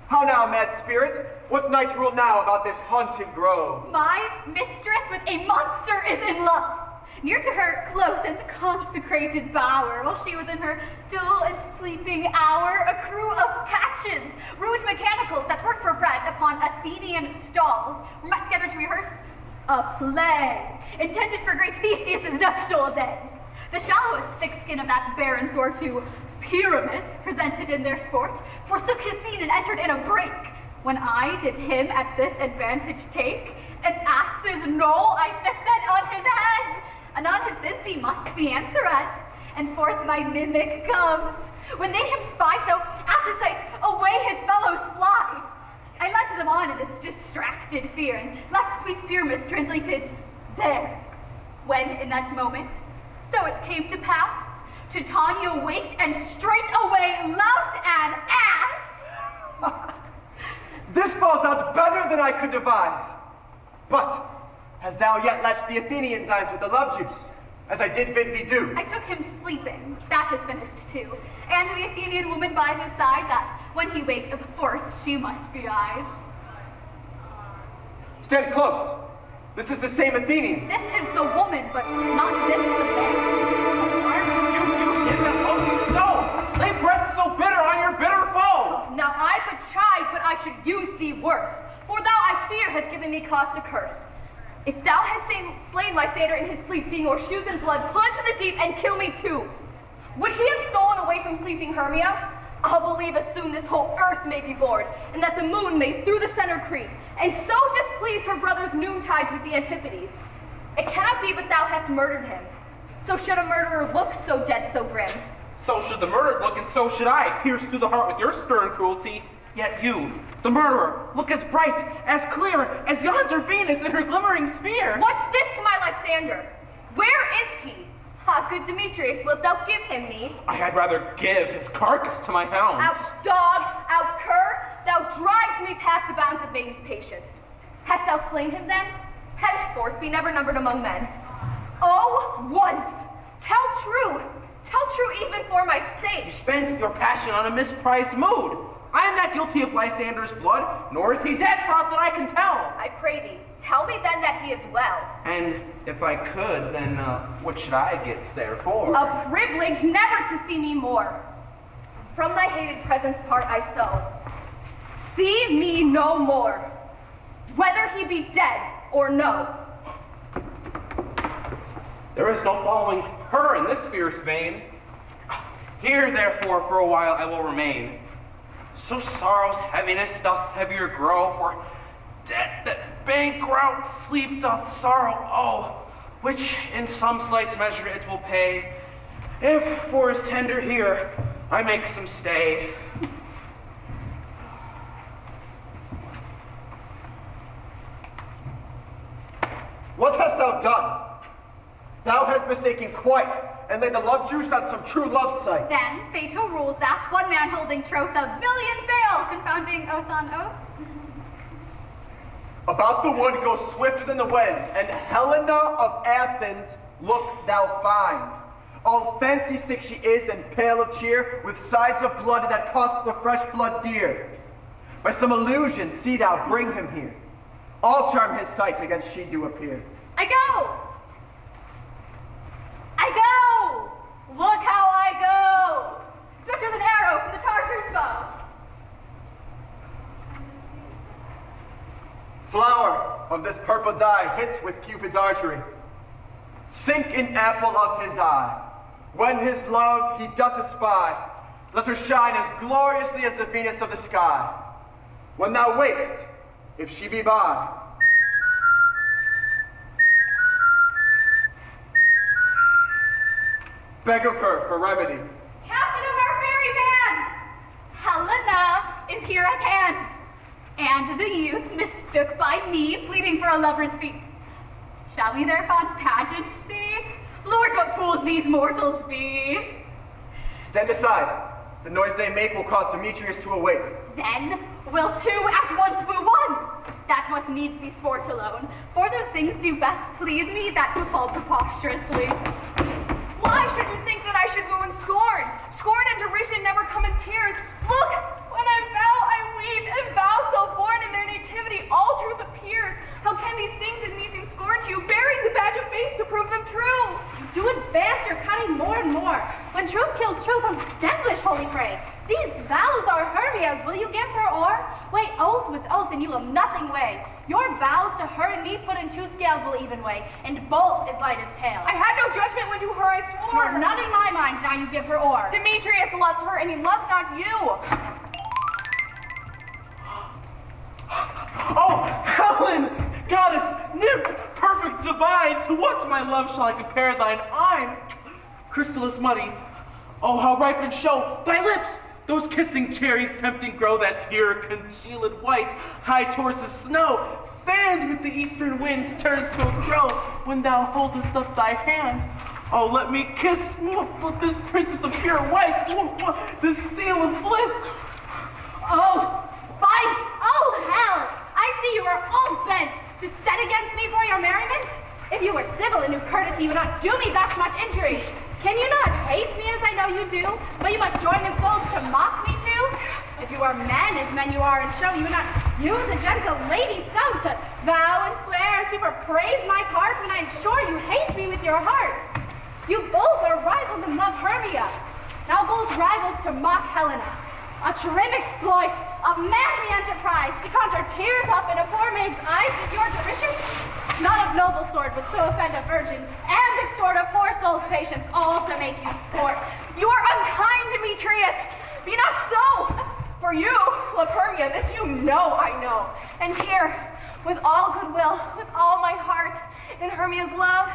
How now, mad spirit? What's night rule now about this haunted grove? My mistress with a monster is in love. Near to her close and consecrated bower, while she was in her dull and sleeping hour, a crew of patches, rude mechanicals that work for bread upon Athenian stalls, were met together to rehearse a play, intended for great Theseus' nuptial day. The shallowest thick skin of that barren sore to Pyramus, presented in their sport, forsook his scene and entered in a break. When I did him at this advantage take, an ass's knoll I fixed on his head, anon his thisbe must be answered, and forth my mimic comes. When they him spy, so out of sight, away his fellows fly. I led them on in this distracted fear, and left sweet Pyramus translated there. When in that moment, so it came to pass, Titania waked and straightway loved an ass. This falls out better than I could devise. But hast thou yet latched the Athenian's eyes with the love juice, as I did bid thee do? I took him sleeping, that is finished too, and the Athenian woman by his side, that when he waked of force she must be eyed. Stand close. This is the same Athenian. This is the woman, but not this the man. So, lay breath so bitter on your bitter foe. Now I could chide, but I should use thee worse. For thou, I fear, hast given me cause to curse. If thou hast slain Lysander in his sleep, being o'er shoes in blood, plunge in the deep and kill me too. Would he have stolen away from sleeping Hermia? I'll believe as soon this whole earth may be bored, and that the moon may through the center creep, and so displease her brother's noontides with the antipodes. It cannot be but thou hast murdered him. So should a murderer look so dead, so grim. So should the murdered look, and so should I, pierce through the heart with your stern cruelty. Yet you, the murderer, look as bright, as clear, as yonder Venus in her glimmering sphere. What's this to my Lysander? Where is he? Ah, good Demetrius, wilt thou give him me? I had rather give his carcass to my hounds. Out dog, out cur, thou drives me past the bounds of maiden's patience. Hast thou slain him then? Henceforth be never numbered among men. Oh, once, tell true even for my sake. You spent your passion on a misprized mood. I am not guilty of Lysander's blood, nor is he dead for aught that I can tell. I pray thee, tell me then that he is well. And if I could, then what should I get therefore? A privilege never to see me more. From thy hated presence part I sow. See me no more, whether he be dead or no. There is no following her in this fierce vein. Here, therefore, for a while I will remain. So sorrow's heaviness doth heavier grow, for debt that bankrupt sleep doth sorrow owe, which in some slight measure it will pay, if for his tender here I make some stay. What hast thou done? Thou hast mistaken quite, and laid the love juice on some true love sight. Then Phaeto rules that one man holding troth of million fail, confounding oath on oath. About the wood go swifter than the wind, and Helena of Athens look thou find. All fancy sick she is, and pale of cheer, with sighs of blood that cost the fresh blood dear. By some illusion see thou bring him here. All charm his sight against she do appear. I go! Look how I go! Swifter than arrow from the Tartar's bow. Flower of this purple dye hits with Cupid's archery. Sink in apple of his eye. When his love he doth espy, Let her shine as gloriously as the Venus of the sky. When thou wakest, if she be by, beg of her for remedy. Captain of our fairy band! Helena is here at hand. And the youth mistook by me, pleading for a lover's fee. Shall we their fond pageant see? Lord, what fools these mortals be! Stand aside. The noise they make will cause Demetrius to awake. Then will two at once woo one. That must needs be sport alone. For those things do best please me that befall preposterously. Why should you think that I should woo in scorn? Scorn and derision never come in tears. Look, when I vow, I weep, and vow so born in their nativity all truth appears. How can these things in me seem scorn to you, bearing the badge of faith to prove them true? You do advance your cunning more and more. When truth kills truth, I'm devilish, holy fray. These vows are Hermia's. Will you give her or weigh oath with oath, and you will nothing weigh? Your vows to her and me put in two scales will even weigh, and both as light as tails. I had no judgment when to her I swore. Nor none in my mind, now you give her or. Demetrius loves her, and he loves not you. Oh, Helen, goddess, nymph, perfect divine, to what, my love, shall I compare thine eye? Crystal is muddy. Oh, how ripe and show thy lips! Those kissing cherries tempting grow that pure congealed white, high towards the snow, fanned with the eastern winds, turns to a crow when thou holdest up thy hand. Oh, let me kiss this princess of pure white, this seal of bliss. Oh, spite! Oh, hell! I see you are all bent to set against me for your merriment. If you were civil and knew courtesy, you would not do me thus much injury. Can you not hate me as I know you do, but you must join in souls to mock me too? If you are men as men you are in show, you would not use a gentle lady so to vow and swear and super praise my parts when I am sure you hate me with your hearts. You both are rivals and love Hermia. Now both rivals to mock Helena. A trim exploit, a manly enterprise, to conjure tears up in a poor maid's eyes with your derision? Not of noble sort would so offend a virgin, and extort a poor soul's patience, all to make you sport. You are unkind, Demetrius. Be not so. For you love Hermia, this you know I know. And here, with all goodwill, with all my heart, in Hermia's love,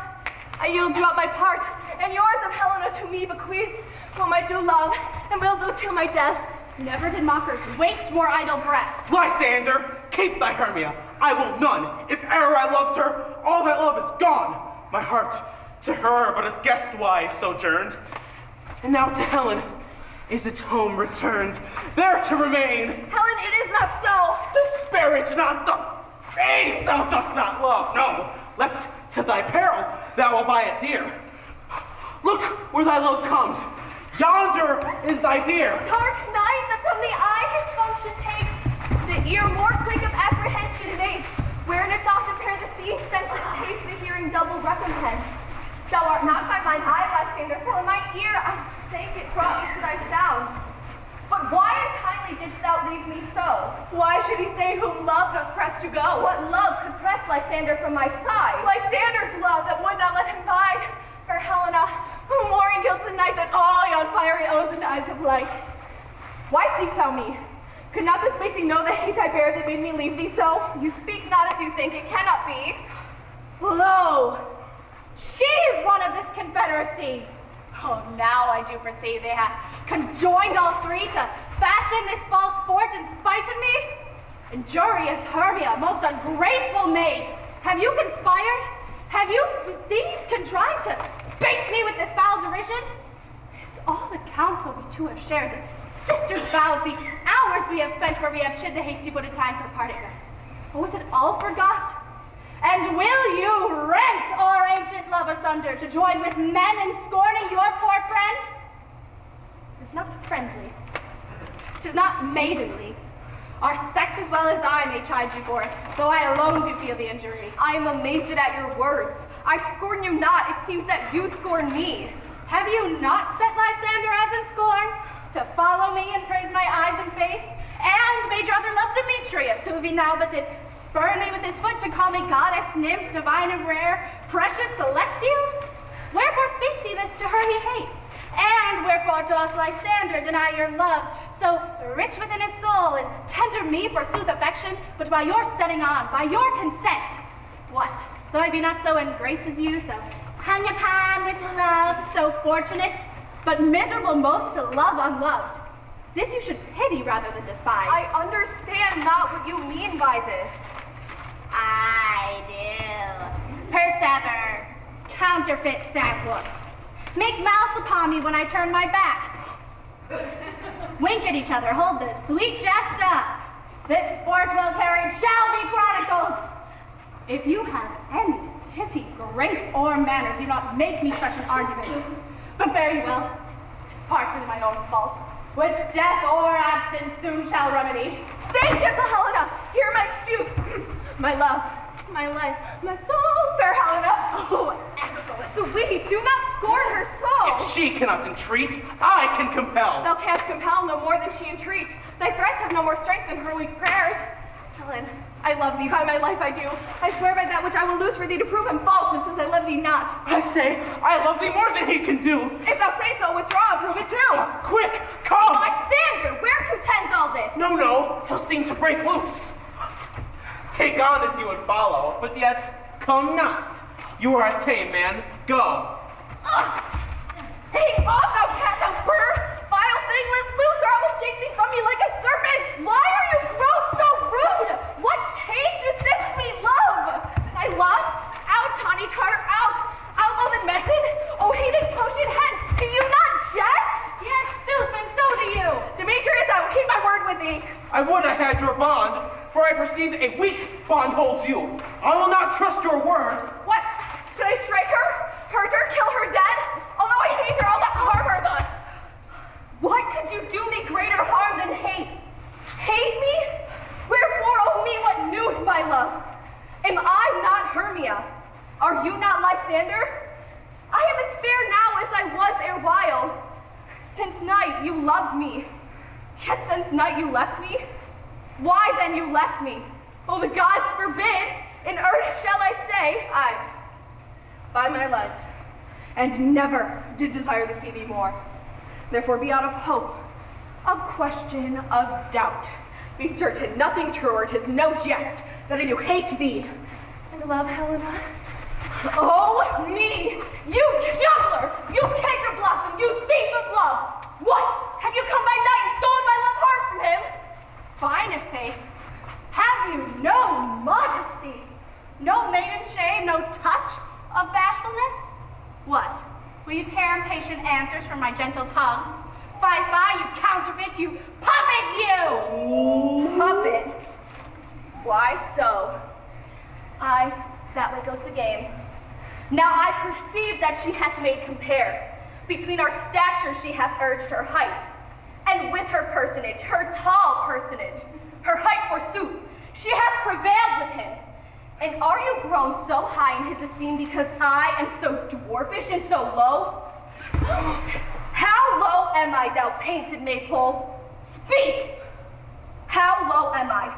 I yield you up my part, and yours of Helena to me bequeath, whom I do love, and will do till my death. Never did mockers waste more idle breath. Lysander, keep thy Hermia. I will none. If e'er I loved her, all that love is gone. My heart to her but as guest-wise sojourned. And now to Helen is its home returned, there to remain. Helen, it is not so. Disparage not the faith thou dost not love. No, lest to thy peril thou will buy it dear. Look where thy love comes. Yonder is thy dear. Dark night that from the eye his function takes, the ear more quick of apprehension makes, wherein it doth impair the seeing sense and taste, the hearing double recompense. Thou art not by mine eye, Lysander, for in my ear I think it brought me to thy sound. But why unkindly didst thou leave me so? Why should he stay whom love doth press to go? What love could press Lysander from my side? Lysander's love that would not let him bide. For Helena, who more in guilt and night than all yon fiery oaths and eyes of light. Why seekst thou me? Could not this make thee know the hate I bear that made me leave thee so? You speak not as you think, it cannot be. Lo, she is one of this confederacy. Oh, now I do perceive they have conjoined all three to fashion this false sport in spite of me. Injurious Hermia, most ungrateful maid, have you conspired? Have you these contrived to bait me with this foul derision? Is all the counsel we two have shared, the sisters' vows, the hours we have spent where we have chid the hasty footed time for parting us? Or was it all forgot? And will you rent our ancient love asunder to join with men in scorning your poor friend? It's not friendly. 'Tis not maidenly. Our sex as well as I may chide you for it, though I alone do feel the injury. I am amazed at your words. I scorn you not, it seems that you scorn me. Have you not set Lysander as in scorn, to follow me and praise my eyes and face, and made your other love Demetrius, who he now but did spurn me with his foot to call me goddess, nymph, divine and rare, precious, celestial? Wherefore speaks he this to her he hates, And wherefore doth Lysander deny your love, so rich within his soul, and tender me forsooth affection, but by your setting on, by your consent? What, though I be not so in grace as you, so hung upon with love, so fortunate, but miserable most to love unloved? This you should pity rather than despise. I understand not what you mean by this. I do. Persever, counterfeit sandwoops. Make mouths upon me when I turn my back. Wink at each other, hold this sweet jest up. This sport well carried shall be chronicled. If you have any pity, grace, or manners, do not make me such an argument. But very well, 'tis partly my own fault, which death or absence soon shall remedy. Stay, gentle Helena. Hear my excuse. My love, my life, my soul, fair Helena. Oh, excellent. Sweet, do not scorn her soul. If she cannot entreat, I can compel. Thou canst compel no more than she entreat. Thy threats have no more strength than her weak prayers. Helen, I love thee, by my life I do. I swear by that which I will lose for thee to prove him false, and since I love thee not. I say, I love thee more than he can do. If thou say so, withdraw and prove it too. Quick, come! Lysander, whereto tends all this? No, he'll seem to break loose. Take on as you would follow, but yet come not. You are a tame man, go. Hey, off, thou cat, thou bird! Vile thing, let loose, or I will shake thee from me like a serpent! Why are you grown so rude? What change is this, sweet love? Thy love? Out, tawny tartar, out! Outloathed medicine? Oh, hated potion, hence! Do you not jest? Yes, sooth, and so do you. Demetrius, I will keep my word with thee. I would I had your bond, for I perceive a weak bond holds you. I will not trust your word. What? Should I strike her? Hurt her? Kill her dead? Although I hate her, I'll not harm her thus. What could you do me greater harm than hate? Hate me? Wherefore, oh me, what news, my love? Am I not Hermia? Are you not Lysander? I am as fair now as I was erewhile. Since night you loved me, yet since night you left me? Why then you left me? Oh, the gods forbid! In earnest shall I say, I, by my life, and never did desire to see thee more. Therefore be out of hope, of question, of doubt. Be certain, nothing truer, 'tis no jest, that I do hate thee. And love, Helena? Oh, me! You juggler! You canker blossom! You thief of love! What? Have you come by night and stolen my love heart from him? Fine of faith. Have you no modesty? No maiden shame, no touch of bashfulness? What? Will you tear impatient answers from my gentle tongue? Fie, you counterfeit, you puppet, you! Puppet? Why so? Aye, that way goes the game. Now I perceive that she hath made compare. Between our stature she hath urged her height, and with her personage, her tall personage, her height forsooth, she hath prevailed with him. And are you grown so high in his esteem because I am so dwarfish and so low? How low am I, thou painted maypole? Speak! How low am I?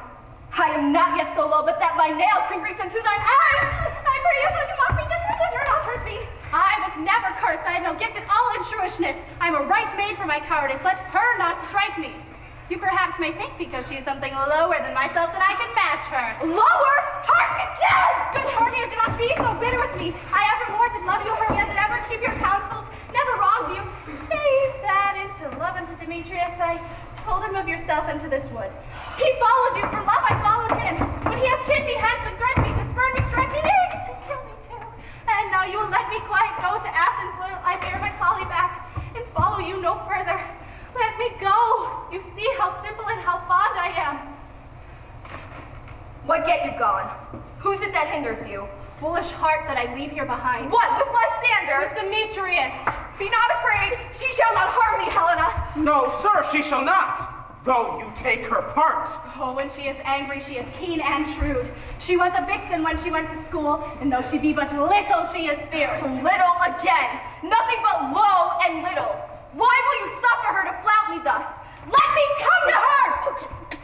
I am not yet so low, but that my nails can reach unto thine eyes! I pray you, you mock me, gentlemen, let her not hurt me. I was never cursed. I have no gift at all in shrewishness. I am a right maid for my cowardice. Let her not strike me. You perhaps may think because she is something lower than myself that I can match her. Lower? Hearken, yes! Good Hermia, do not be so bitter with me. I evermore did love you, Hermia, did ever keep your counsels, never wronged you. Save that into love unto Demetrius, I told him of your stealth into this wood. He followed you, for love I followed him. When he hath chinned me, hence and threatened me to spurn me, strike me, nay, to kill me too. And now you will let me quite go to Athens while I bear my folly back and follow you no further. Let me go. You see how simple and how fond I am. What get you gone? Who's it that hinders you? Foolish heart that I leave here behind. What, with Lysander? With Demetrius. Be not afraid. She shall not harm me, Helena. No, sir, she shall not. Though you take her part. Oh, when she is angry, she is keen and shrewd. She was a vixen when she went to school, and though she be but little, she is fierce. Little again. Nothing but low and little. Why will you suffer her to flout me thus? Let me come to her!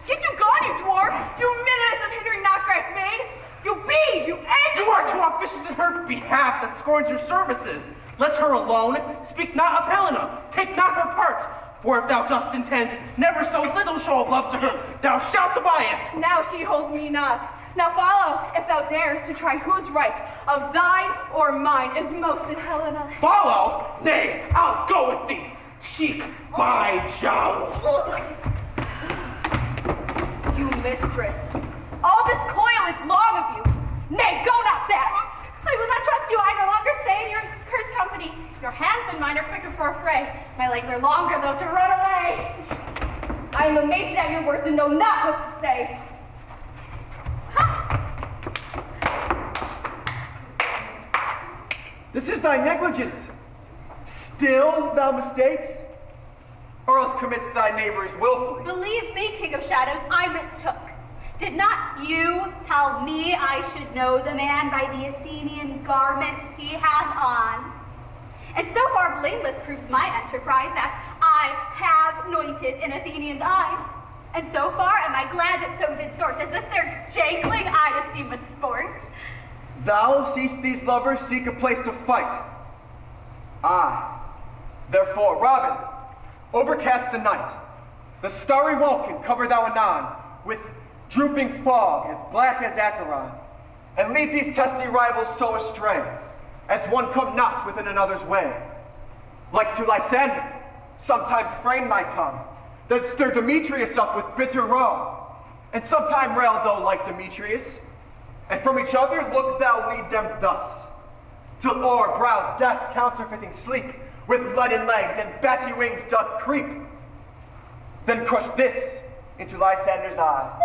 Get you gone, you dwarf! You minimus of hindering knotgrass maid! You bead, you ankle! You are too officious in her behalf that scorns your services. Let her alone. Speak not of Helena. Take not her part. For if thou dost intend never so little show of love to her, thou shalt abide it. Now she holds me not. Now follow, if thou dares, to try whose right, of thine or mine, is most in Helena. Follow? Nay, I'll go with thee. Cheek by jowl. You mistress, all this coil is long of you. Nay, go not back. I will not trust you. I no longer stay in your cursed company. Your hands and mine are quicker for a fray. My legs are longer, though, to run away. I am amazed at your words and know not what to say. This is thy negligence. Still thou mistakes? Or else commits thy neighbors willfully? Believe me, King of Shadows, I mistook. Did not you tell me I should know the man by the Athenian garments he hath on? And so far blameless proves my enterprise that I have anointed in Athenians' eyes. And so far am I glad that so did sort. Does this their jangling I esteem a sport? Thou seest these lovers seek a place to fight. I, therefore, Robin, overcast the night. The starry welkin cover thou anon with drooping fog as black as Acheron, and lead these testy rivals so astray, as one come not within another's way. Like to Lysander, sometime frame my tongue, that stir Demetrius up with bitter wrong, and sometime rail thou like Demetrius, and from each other look thou lead them thus, till o'er brows death counterfeiting sleep, with leaden legs and batty wings doth creep. Then crush this into Lysander's eye,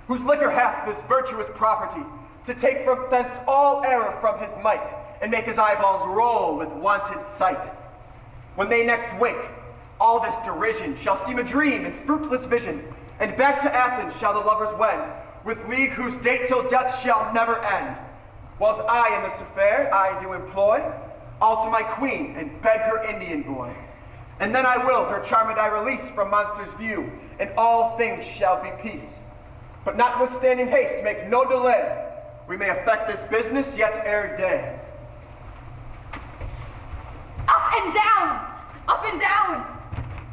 whose liquor hath this virtuous property, to take from thence all error from his might, and make his eyeballs roll with wonted sight. When they next wake, all this derision shall seem a dream and fruitless vision, and back to Athens shall the lovers wend, with league whose date till death shall never end. Whilst I in this affair I do employ, all to my queen and beg her Indian boy. And then I will her charmed I release from monster's view, and all things shall be peace. But notwithstanding haste, make no delay. We may effect this business yet ere day. Up and down! Up and down!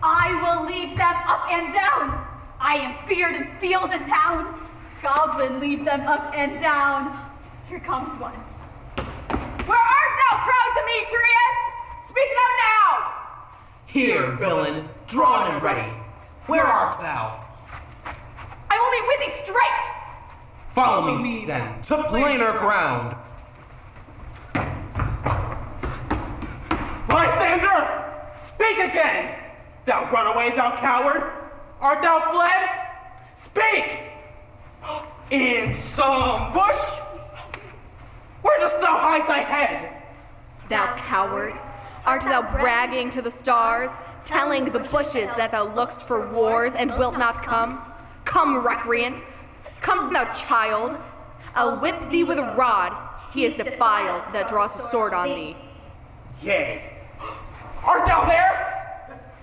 I will lead them up and down! I am feared in field and town. Goblin, lead them up and down. Here comes one. Where art thou, proud Demetrius? Speak thou now! Here, villain, drawn and ready. Where art thou? I will meet with thee straight! Follow me, then, to plainer ground. Lysander, speak again! Thou runaway, thou coward! Art thou fled? Speak! In some bush? Where dost thou hide thy head? Thou coward, art thou bragging to the stars, telling the bushes that thou look'st for wars and wilt not come? Come, recreant! Come, thou child! I'll whip thee with a rod. He is defiled that draws a sword on thee. Yea. Art thou there?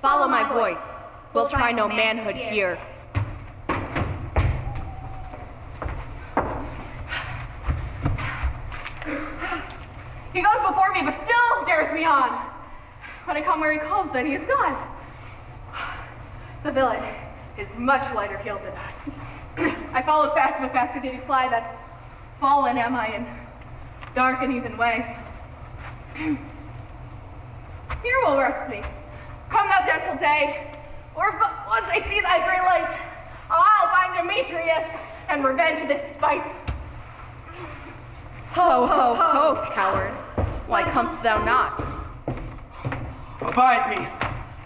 Follow my voice. We'll try no manhood here. He goes before me, but still dares me on. When I come where he calls, then he is gone. The villain is much lighter heeled than I. I followed fast, but faster did he fly, that fallen am I in dark and even way. Here will rest me. Come thou gentle day, or if but once I see thy grey light, I'll find Demetrius and revenge this spite. Ho, ho, ho, coward. Why comest thou not? Abide me,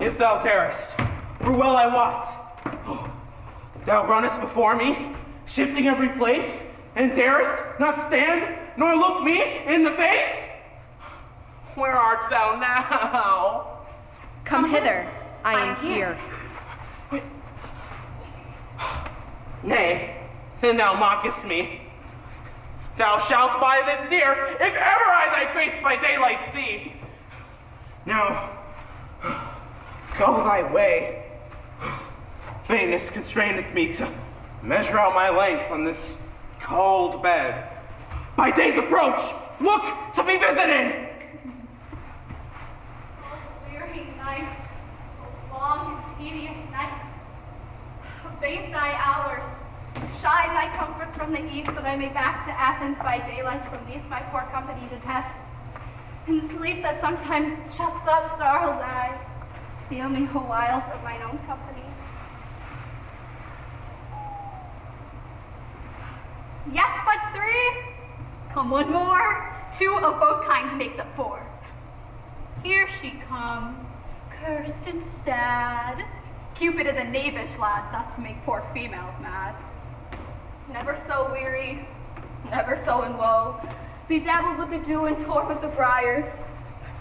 if thou darest, for well I wot. Thou runnest before me, shifting every place, and darest not stand nor look me in the face? Where art thou now? Come hither, I am here. Nay, then thou mockest me. Thou shalt buy this deer, if ever I thy face by daylight see. Now, go thy way. Faintness constraineth me to measure out my length on this cold bed. by day's approach, look to be visited. Weary night, long and tedious night. Abate thy hours, shine thy comforts from the east, that I may back to Athens by daylight from these my poor company detest. In sleep that sometimes shuts up sorrow's eye, steal me a while from mine own company. Yet but 3? Come one more. 2 of both kinds makes up 4. Here she comes, cursed and sad. Cupid is a knavish lad, thus to make poor females mad. Never so weary, never so in woe, bedabbled with the dew and torn with the briars,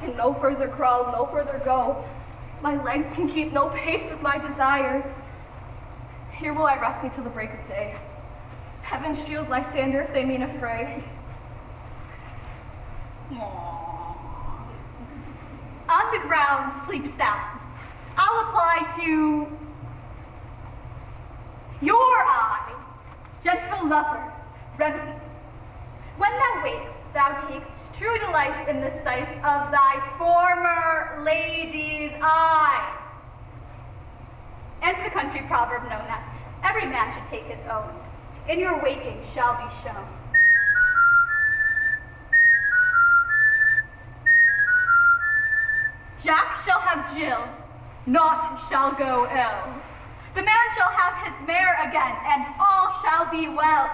and no further crawl, no further go. My legs can keep no pace with my desires. Here will I rest me till the break of day. Heaven shield Lysander if they mean a fray. On the ground, sleep sound. I'll apply to your eye, gentle lover, remedy. When thou wakest, thou takest true delight in the sight of thy former lady's eye. And the country proverb known that every man should take his own. In your waking shall be shown. Jack shall have Jill, naught shall go ill. The man shall have his mare again, and all shall be well.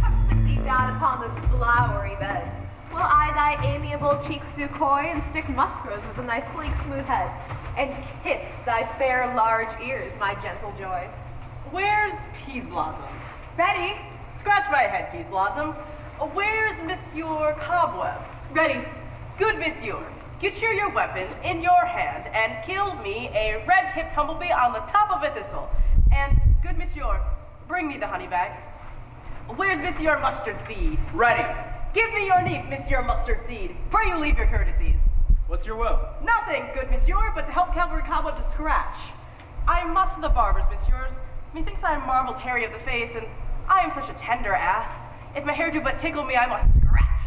Come sit thee down upon this flowery bed. Will I thy amiable cheeks do coy, and stick musk roses in thy sleek smooth head, and kiss thy fair large ears, my gentle joy. Where's Peas Blossom? Ready? Scratch my head, Peas Blossom. Where's Monsieur Cobweb? Ready. Good Monsieur, get your weapons in your hand and kill me a red-tipped humblebee on the top of a thistle. And, good Monsieur, bring me the honey bag. Where's Monsieur Mustard Seed? Ready. Give me your neep, Monsieur Mustard Seed. Pray you leave your courtesies. What's your will? Nothing, good Monsieur, but to help Calvary Cobweb to scratch. I must the barbers, Messieurs. Methinks I am marvel's hairy of the face, and I am such a tender ass. If my hair do but tickle me, I must scratch.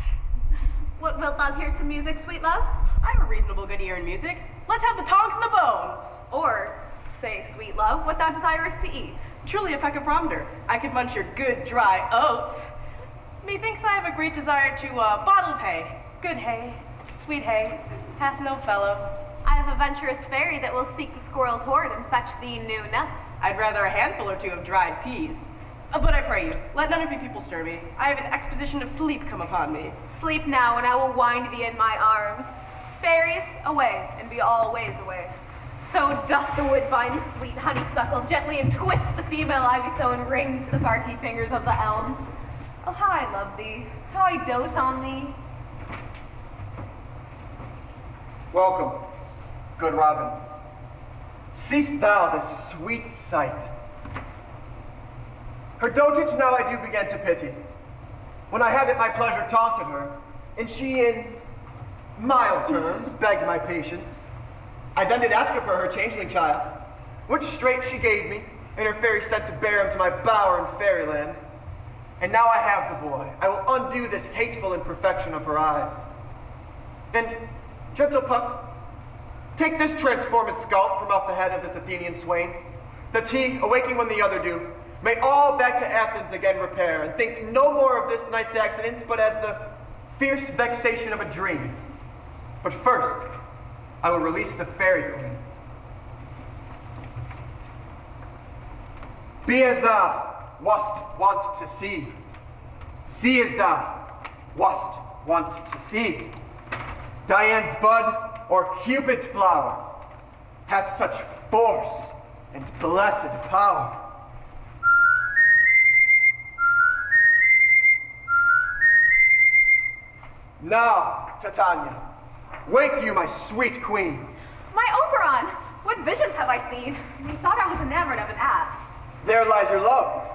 What, wilt thou hear some music, sweet love? I have a reasonable good ear in music. Let's have the tongs and the bones. Or, say, sweet love, what thou desirest to eat. Truly a peck of provender. I could munch your good dry oats. Methinks I have a great desire to bottle hay. Good hay, sweet hay, hath no fellow. I have a venturous fairy that will seek the squirrel's hoard and fetch thee new nuts. I'd rather a handful or 2 of dried peas. But I pray you, let none of you people stir me. I have an exposition of sleep come upon me. Sleep now, and I will wind thee in my arms. Fairies, away, and be all ways away. So doth the woodbine the sweet honeysuckle gently and twist the female ivy so and rings the barky fingers of the elm. Oh, how I love thee, how I dote on thee. Welcome, good Robin. Seest thou this sweet sight? Her dotage now I do begin to pity. When I had at my pleasure taunted her, and she in mild terms begged my patience, I then did ask her for her changeling child, which straight she gave me, and her fairy sent to bear him to my bower in fairyland. And now I have the boy. I will undo this hateful imperfection of her eyes. And, gentle pup, take this transformed scalp from off the head of this Athenian swain, that he, awaking when the other do, may all back to Athens again repair, and think no more of this night's accidents, but as the fierce vexation of a dream. But first, I will release the fairy queen. Be as thou wast wont to see. See as thou wast wont to see. Diane's bud or Cupid's flower hath such force and blessed power. Now, Titania, wake you, my sweet queen. My Oberon, what visions have I seen? Methought I was enamored of an ass. There lies your love.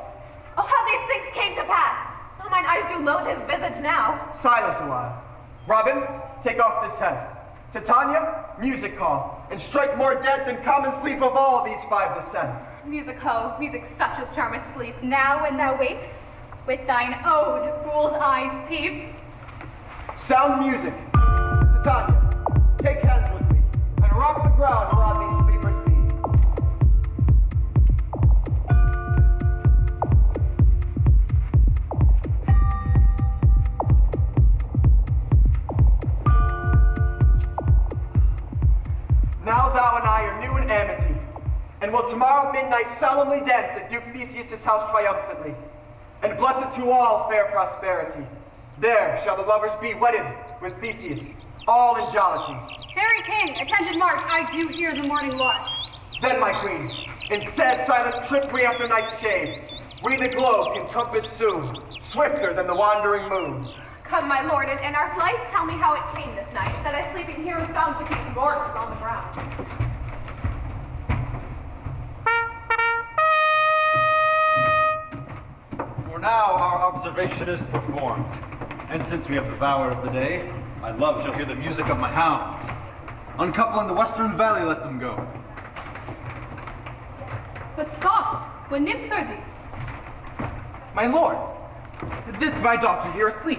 Oh, how these things came to pass! Oh, mine eyes do loathe his visage now. Silence a while. Robin, take off this head. Titania, music call, and strike more dead than common sleep of all these 5 descents. Music ho, music such as charmeth sleep. Now when thou wakest, with thine ode, fool's eyes peep. Sound music. Titania, take hands with me, and rock the ground whereon these sleepers be. Now thou and I are new in amity, and will tomorrow midnight solemnly dance at Duke Theseus' house triumphantly, and blessed to all fair prosperity. There shall the lovers be wedded with Theseus, all in jollity. Fairy king, attention mark, I do hear the morning lark. Then, my queen, in sad silent trip we after night's shade, we the globe can compass soon, swifter than the wandering moon. Come, my lord, and in our flight, tell me how it came this night that I sleeping here was found with these mortals on the ground. For now, our observation is performed. And since we have the vower of the day, my love shall hear the music of my hounds. Uncoupling the western valley, let them go. But soft, what nymphs are these? My lord, this my daughter here asleep.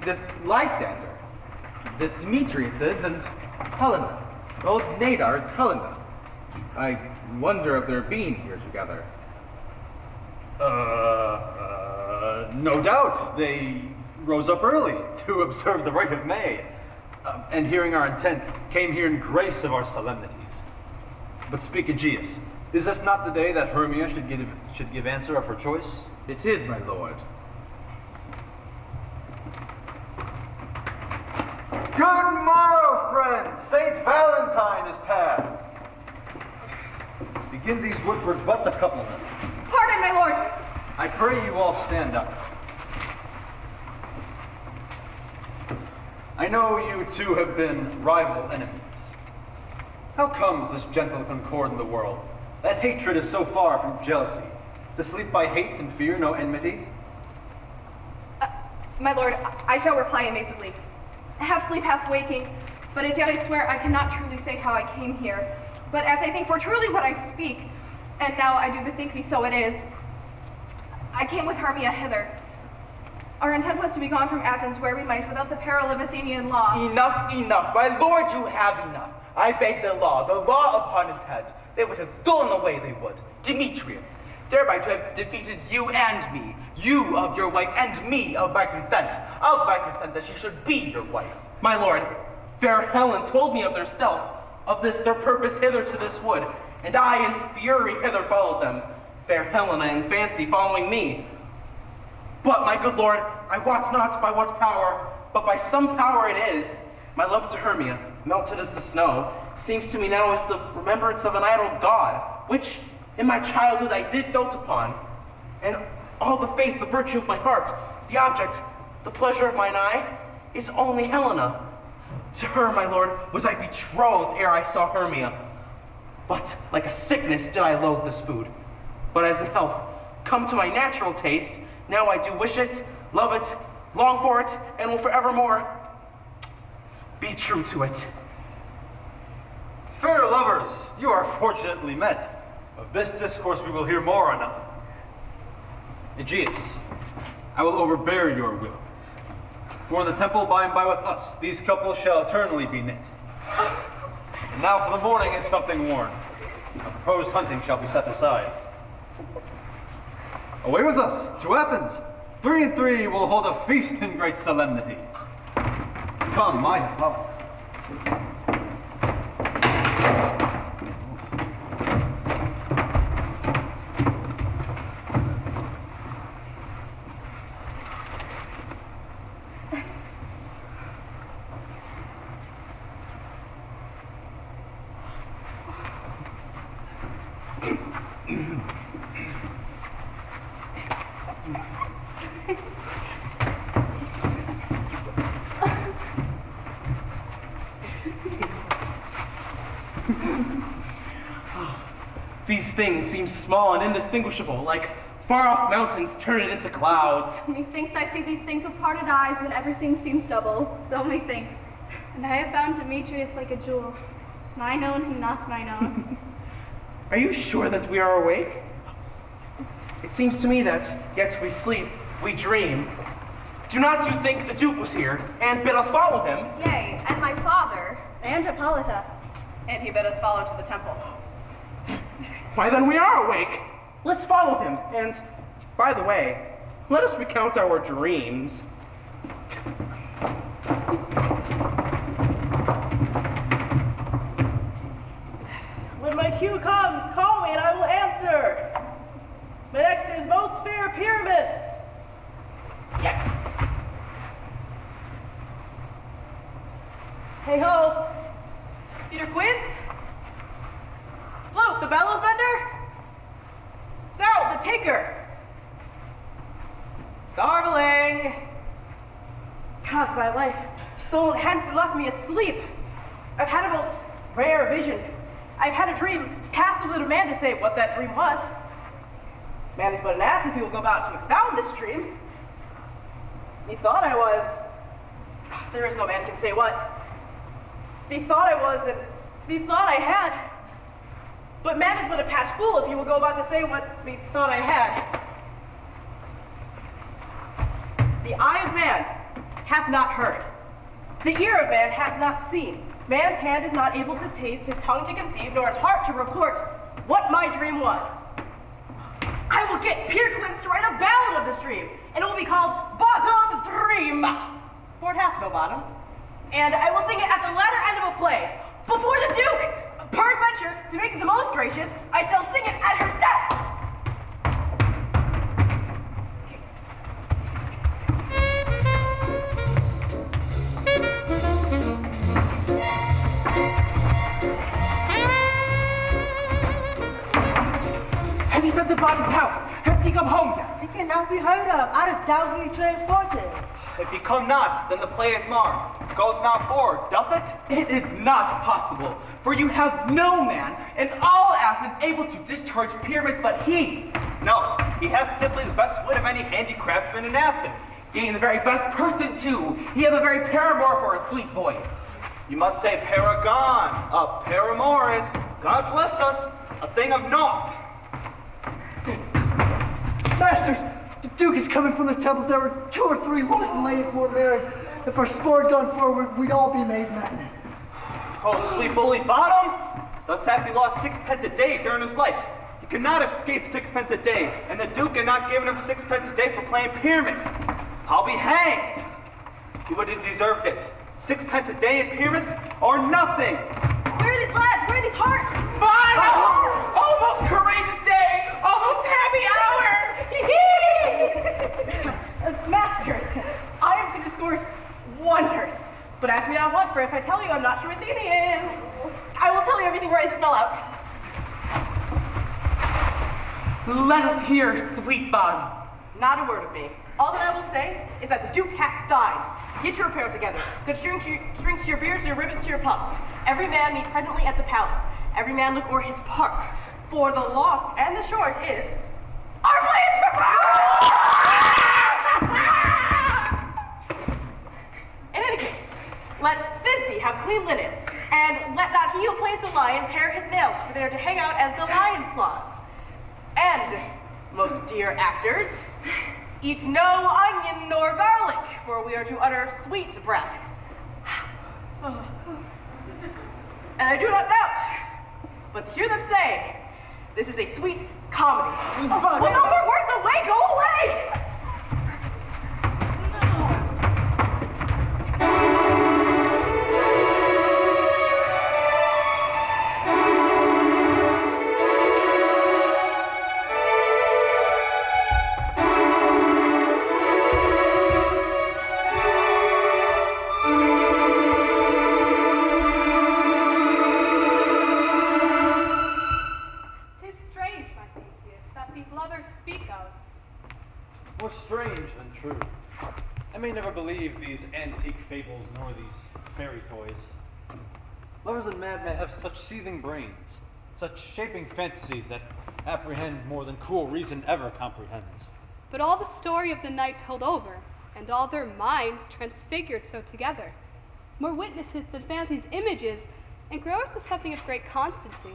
This Lysander. This Demetrius's and Helena. Old Nadar's Helena. I wonder of their being here together. No doubt. They rose up early to observe the rite of May, and hearing our intent, came here in grace of our solemnities. But speak, Aegeus, is this not the day that Hermia should give answer of her choice? It is, my lord. Good morrow, friends! Saint Valentine is past. Begin these woodbirds' butts a couplement. Pardon, my lord. I pray you all stand up. I know you two have been rival enemies. How comes this gentle concord in the world? That hatred is so far from jealousy. To sleep by hate and fear no enmity? My lord, I shall reply amazedly. Half sleep, half waking, but as yet I swear I cannot truly say how I came here. But as I think for truly what I speak, and now I do bethink me so it is, I came with Hermia hither. Our intent was to be gone from Athens where we might without the peril of Athenian law. Enough, enough, my lord, you have enough. I beg the law upon his head. They would have stolen away, they would. Demetrius, thereby to have defeated you and me. You of your wife and me of my consent that she should be your wife. My lord, fair Helen told me of their stealth, of this their purpose hither to this wood, and I in fury hither followed them. Fair Helena in fancy following me. But, my good lord, I wot not by what power, but by some power it is. My love to Hermia, melted as the snow, seems to me now as the remembrance of an idol god, which in my childhood I did dote upon. And all the faith, the virtue of my heart, the object, the pleasure of mine eye, is only Helena. To her, my lord, was I betrothed ere I saw Hermia. But like a sickness did I loathe this food. But as in health, come to my natural taste, now I do wish it, love it, long for it, and will forevermore be true to it. Fair lovers, you are fortunately met. Of this discourse we will hear more anon. Aegeus, I will overbear your will. For in the temple by and by with us, these couples shall eternally be knit. And now for the morning is something worn. A proposed hunting shall be set aside. Away with us, to Athens. 3 and 3 will hold a feast in great solemnity. Come, my love. These things seem small and indistinguishable, like far-off mountains turning into clouds. Methinks I see these things with parted eyes when everything seems double. So methinks. And I have found Demetrius like a jewel. Mine own and not mine own. Are you sure that we are awake? It seems to me that, yet we sleep, we dream. Do not you think the Duke was here and bid us follow him? Yea, and my father. And Hippolyta. And he bid us follow to the temple. Why then we are awake. Let's follow him. And, by the way, let us recount our dreams. When my cue comes, call me and I will answer. My next is most fair Pyramus. Hey ho. Peter Quince? Float, the bellows bender? Sal, the taker? Starveling. Cause my life stolen hence and left me asleep. I've had a most rare vision. I've had a dream, cast a little man to say what that dream was. Man is but an ass if he will go about to expound this dream. Methought I was... There is no man can say what. Methought I was, and methought I had. But man is but a patched fool if he will go about to say what methought I had. The eye of man hath not heard. The ear of man hath not seen. Man's hand is not able to taste, his tongue to conceive, nor his heart to report what my dream was. I will get Peter Quince to write a ballad of this dream, and it will be called Bottom's Dream, for it hath no bottom. And I will sing it at the latter end of a play, before the Duke. Peradventure, to make it the most gracious, I shall sing it at her death. Have you sent to Bottom's house? Has he come home yet? He cannot be heard of. Out of doubt he transported. If he come not, then the play is marred. Goes not forward, doth it? It is not possible, for you have no man in all Athens able to discharge Pyramus but he. No, he has simply the best wit of any handicraftsman in Athens. Being the very best person too, he have a very paramour for a sweet voice. You must say paragon, a paramour is, God bless us, a thing of naught. Masters, the Duke is coming from the temple. There were 2 or 3 lords and ladies more married. If our sport gone forward, we'd all be made men. Oh, sweet bully Bottom! Thus hath he lost 6 pence a day during his life. He could not have escaped 6 pence a day, and the Duke had not given him 6 pence a day for playing Pyramus. I'll be hanged! He would have deserved it. 6 pence a day in Pyramus, or nothing! Where are these lads? Where are these hearts? Fine! Almost courageous day! Almost happy hour! Masters, I am to discourse wonders. But ask me not what, for if I tell you I'm not true Athenian, I will tell you everything where it fell out. Let us hear, sweet Bottom. Not a word of me. All that I will say is that the Duke hath died. Get your apparel together. Good strings to your beards and your ribbons to your pumps. Every man meet presently at the palace. Every man look o'er his part. For the long and the short is, our play is prepared! In any case, let Thisbe have clean linen, and let not he who plays the lion pare his nails, for they are to hang out as the lion's claws. And, most dear actors, eat no onion nor garlic, for we are to utter sweet breath. And I do not doubt, but to hear them say, this is a sweet comedy. Well, no more words away, go away! More strange than true. I may never believe these antique fables nor these fairy toys. Lovers and madmen have such seething brains, such shaping fantasies that apprehend more than cool reason ever comprehends. But all the story of the night told over, and all their minds transfigured so together, more witnesses than fancy's images, and grows to something of great constancy,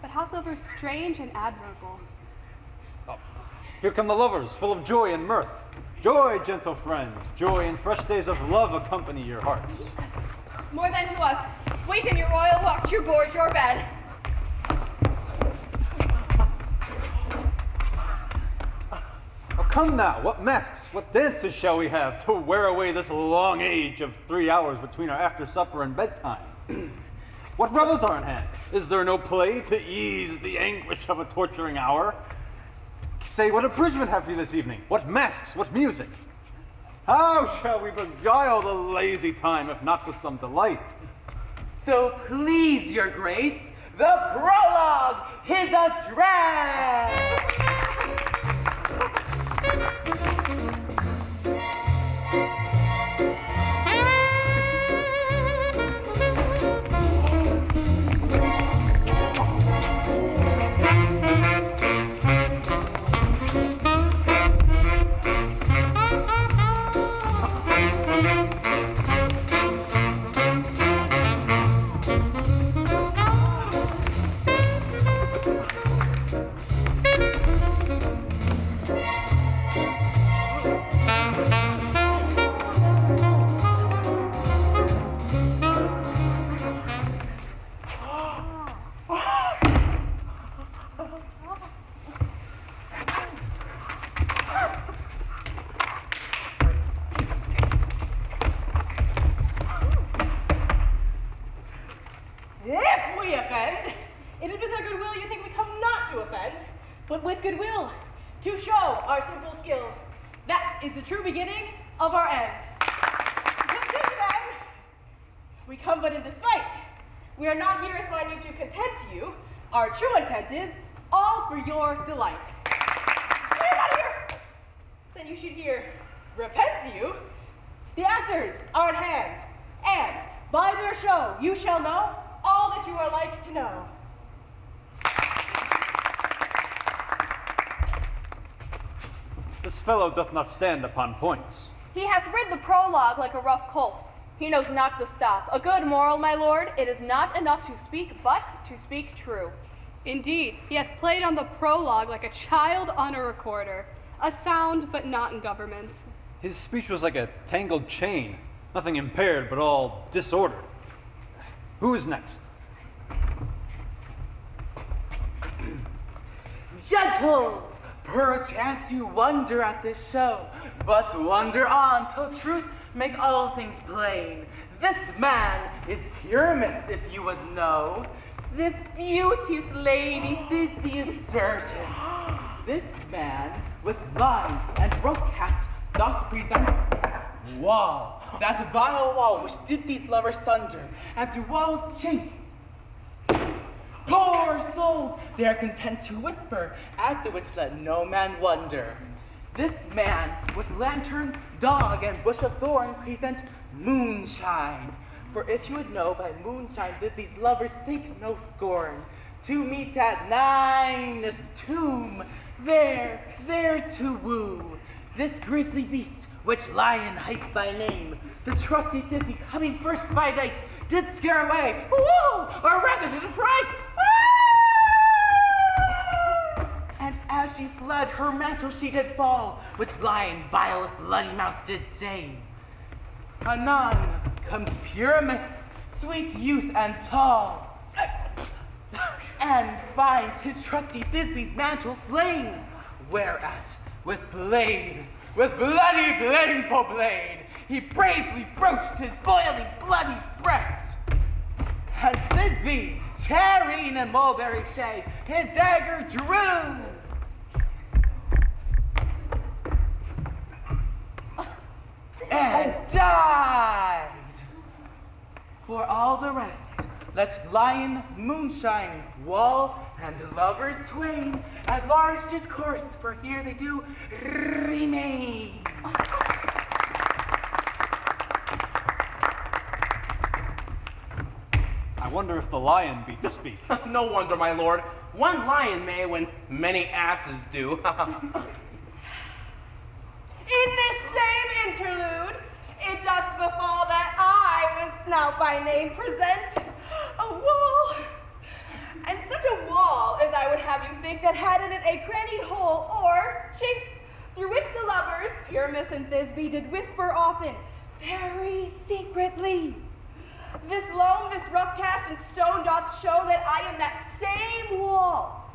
but howsoever strange and admirable. Here come the lovers, full of joy and mirth. Joy, gentle friends, joy and fresh days of love accompany your hearts. More than to us. Wait in your royal watch, your gorge, your bed. Oh, come now, what masks, what dances shall we have to wear away this long age of 3 hours between our after supper and bedtime? What revels are in hand? Is there no play to ease the anguish of a torturing hour? Say, what abridgment have you this evening? What masks, what music? How shall we beguile the lazy time, if not with some delight? So please, your grace, the prologue is addressed! If we offend, it is with our goodwill you think we come not to offend, but with goodwill to show our simple skill. That is the true beginning of our end. Continue then. We come but in despite. We are not here as minding to content you. Our true intent is all for your delight. We are not here. Then you should hear, repent you. The actors are at hand, and by their show you shall know all that you are like to know. This fellow doth not stand upon points. He hath rid the prologue like a rough colt. He knows not the stop. A good moral, my lord, it is not enough to speak, but to speak true. Indeed, he hath played on the prologue like a child on a recorder, a sound but not in government. His speech was like a tangled chain, nothing impaired but all disordered. Who is next? Gentles, perchance you wonder at this show, but wonder on till truth make all things plain. This man is Pyramus, if you would know. This beauteous lady, this is certain. This man, with line and rough cast, doth present wall, that vile wall which did these lovers sunder, and through walls chink. Poor souls, they are content to whisper, at the which let no man wonder. This man, with lantern, dog, and bush of thorn, present moonshine. For if you would know, by moonshine did these lovers think no scorn, to meet at Ninus' tomb, there to woo. This grisly beast, which Lion hides by name, the trusty Thippy coming first by night, did scare away, woo, or rather did affright. And as she fled, her mantle she did fall, with Lion vile with bloody mouth did say. Anon comes Pyramus, sweet youth and tall, and finds his trusty Thisbe's mantle slain, whereat, with bloody blameful blade, he bravely broached his boiling bloody breast. And Thisbe, tarrying in mulberry shade, his dagger drew. And died. For all the rest, let Lion, moonshine, wall, and lovers twain at large discourse, for here they do remain. I wonder if the lion be to speak. No wonder, my lord. One lion may when many asses do. In this same interlude, it doth befall that I, when Snout by name present, a wall, and such a wall as I would have you think that had in it a crannied hole or chink, through which the lovers, Pyramus and Thisbe, did whisper often, very secretly. This loam, this rough cast in stone doth show that I am that same wall.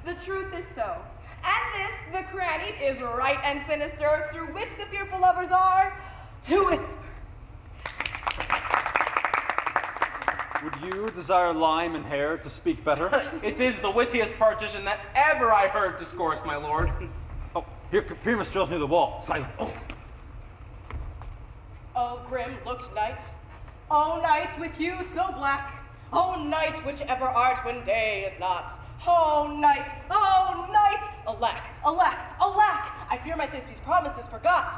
The truth is so. And this, the crannied, is right and sinister, through which the fearful lovers are to whisper. Would you desire lime and hair to speak better? It is the wittiest partition that ever I heard discourse, my lord. Oh, here Pyramus drills near the wall. Silent. Oh. O grim-looked night, O night with hue so black, O night whichever art when day is not, O night, alack, alack, alack, I fear my Thisbe's promises forgot.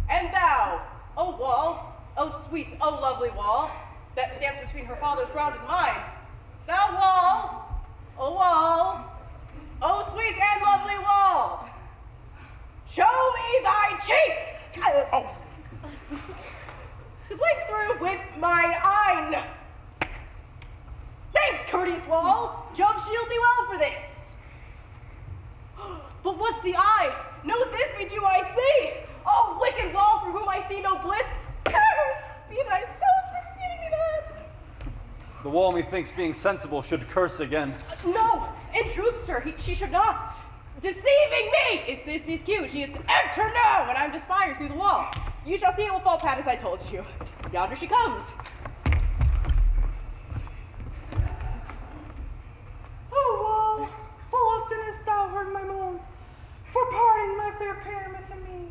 And thou, O wall, O sweet, O lovely wall, that stands between her father's ground and mine, thou wall, O sweet and lovely wall, show me thy cheek! To blink through with mine eye. Thanks, courteous wall. Jove shield thee well for this. But what's the eye? No Thisbe do I see. Oh, wicked wall through whom I see no bliss. Curse be thy stones for deceiving me thus. The wall, methinks, being sensible, should curse again. No, in truth, sir, she should not. Deceiving me is Thisbe's cue. She is to enter now, and I'm to spy through the wall. You shall see it will fall pat as I told you. Yonder she comes. Oh, wall, full often hast thou heard my moans, for parting my fair Pyramus and me.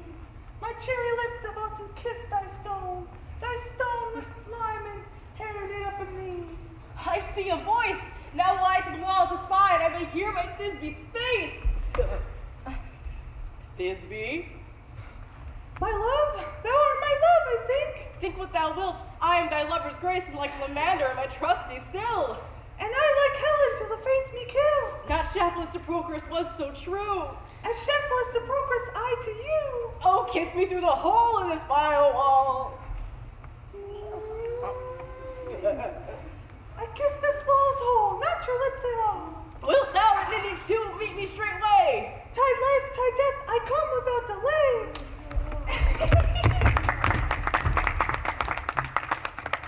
My cherry lips have often kissed thy stone with lime and hair knit up in thee. I see a voice. Now lie to the wall to spy, and I may hear my Thisbe's face. Thisbe? My love? Thou art my love, I think. Think what thou wilt. I am thy lover's grace, and like Lamander, my trusty still. And I like Helen till the fates me kill. Not Shaftless to Procris was so true. As Shaftless to Procris I to you. Oh, kiss me through the hole in this vile wall. I kiss this wall's hole, not your lips at all. Wilt thou and these two meet me straightway? Tide life, tide death, I come without delay.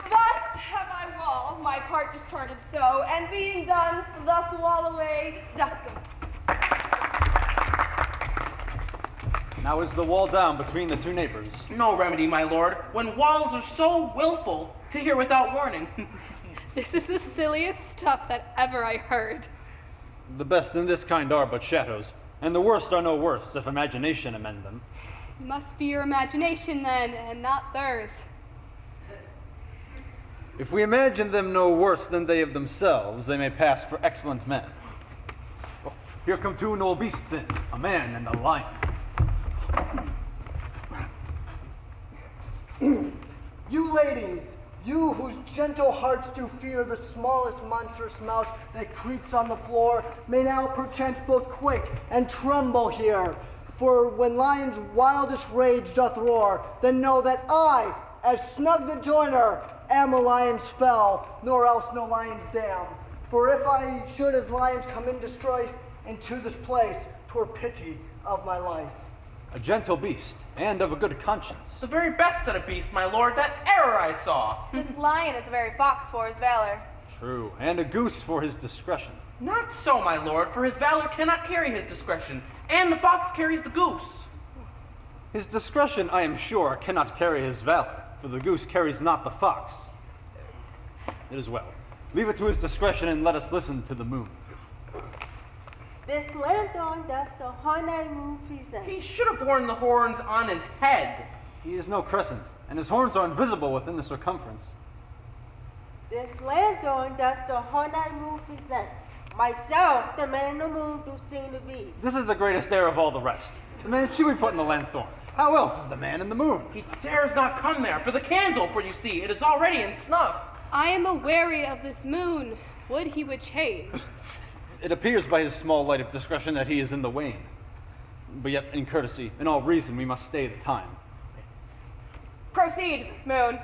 Thus have I wall, my part discharted so, and being done, thus wall away doth go. Now is the wall down between the two neighbors. No remedy, my lord, when walls are so willful to hear without warning. This is the silliest stuff that ever I heard. The best in this kind are but shadows, and the worst are no worse, if imagination amend them. Must be your imagination then, and not theirs. If we imagine them no worse than they of themselves, they may pass for excellent men. Oh, here come two noble beasts in, a man and a lion. You ladies, you whose gentle hearts do fear the smallest monstrous mouse that creeps on the floor, may now perchance both quake and tremble here. For when lion's wildest rage doth roar, then know that I, as Snug the joiner, am a lion's fell, nor else no lion's dam. For if I should as lions come into strife into this place, 'twere pity of my life. A gentle beast, and of a good conscience. The very best of a beast, my lord, that e'er I saw. This lion is a very fox for his valor. True, and a goose for his discretion. Not so, my lord, for his valor cannot carry his discretion, and the fox carries the goose. His discretion, I am sure, cannot carry his valor, for the goose carries not the fox. It is well. Leave it to his discretion, and let us listen to the moon. This lanthorn does the honey moon present. He should have worn the horns on his head. He is no crescent, and his horns are invisible within the circumference. This lanthorn does the honey moon present. Myself, the man in the moon, do seem to be. This is the greatest air of all the rest. The man should be put in the lanthorn. How else is the man in the moon? He dares not come there for the candle, for you see, it is already in snuff. I am aweary of this moon. Would he would change. It appears by his small light of discretion that he is in the wane. But yet, in courtesy, in all reason, we must stay the time. Proceed, Moon.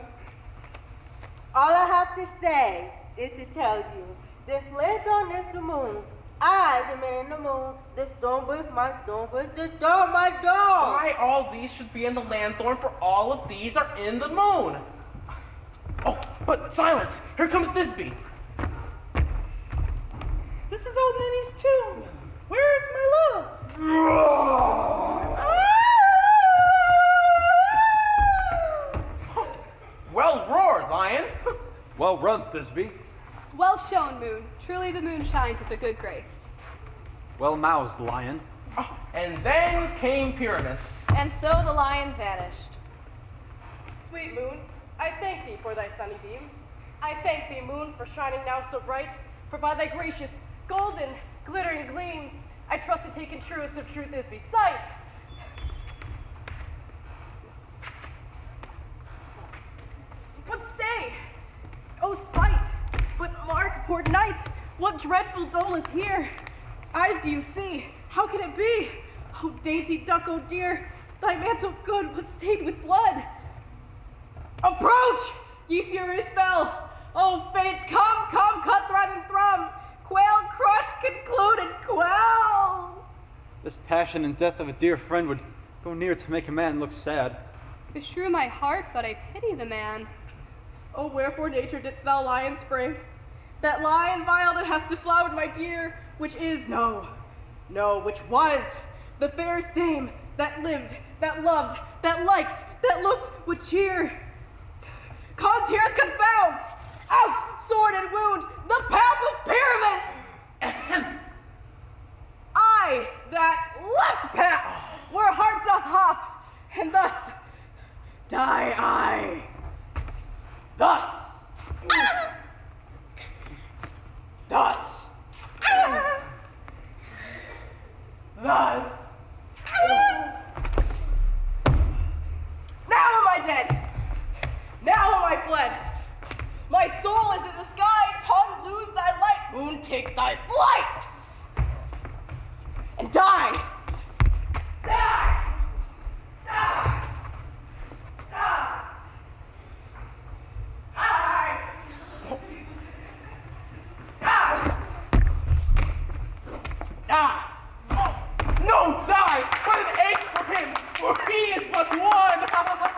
All I have to say is to tell you, this Lanthorn is the moon. I, the man in the moon, the storm with my storm with the storm, my door. Why all these should be in the Lanthorn, for all of these are in the moon. Oh, but silence! Here comes Thisbe. This is old Minnie's tomb. Where is my love? Well roared, Lion. Well run, Thisbe. Well shown, Moon. Truly the moon shines with a good grace. Well moused, Lion. And then came Pyramus. And so the lion vanished. Sweet moon, I thank thee for thy sunny beams. I thank thee, moon, for shining now so bright. For by thy gracious, golden, glittering gleams, I trust to take in truest of truth is sight. But stay, oh spite, but mark, poor knight, what dreadful dole is here? Eyes do you see? How can it be? Oh dainty duck, oh dear, thy mantle good, but stained with blood. Approach, ye furious fell. Oh fates, come, cut, thread, and thrum. Quail, crush, conclude, and quell. This passion and death of a dear friend would go near to make a man look sad. Beshrew my heart, but I pity the man. Oh, wherefore nature didst thou lion spring? That lion vile that has deflowered my dear, which is, no, which was, the fairest dame that lived, that loved, that liked, that looked with cheer. Contears confound! Out, sword and wound, the path of Pyramus! I, that left path, where heart doth hop, and thus die I. Thus. Thus. Thus. Now am I dead. Now am I fled. My soul is in the sky, tongue lose thy light, moon take thy flight. And die. Die. Die. Die. No, die! But an ace for him, for he is but one!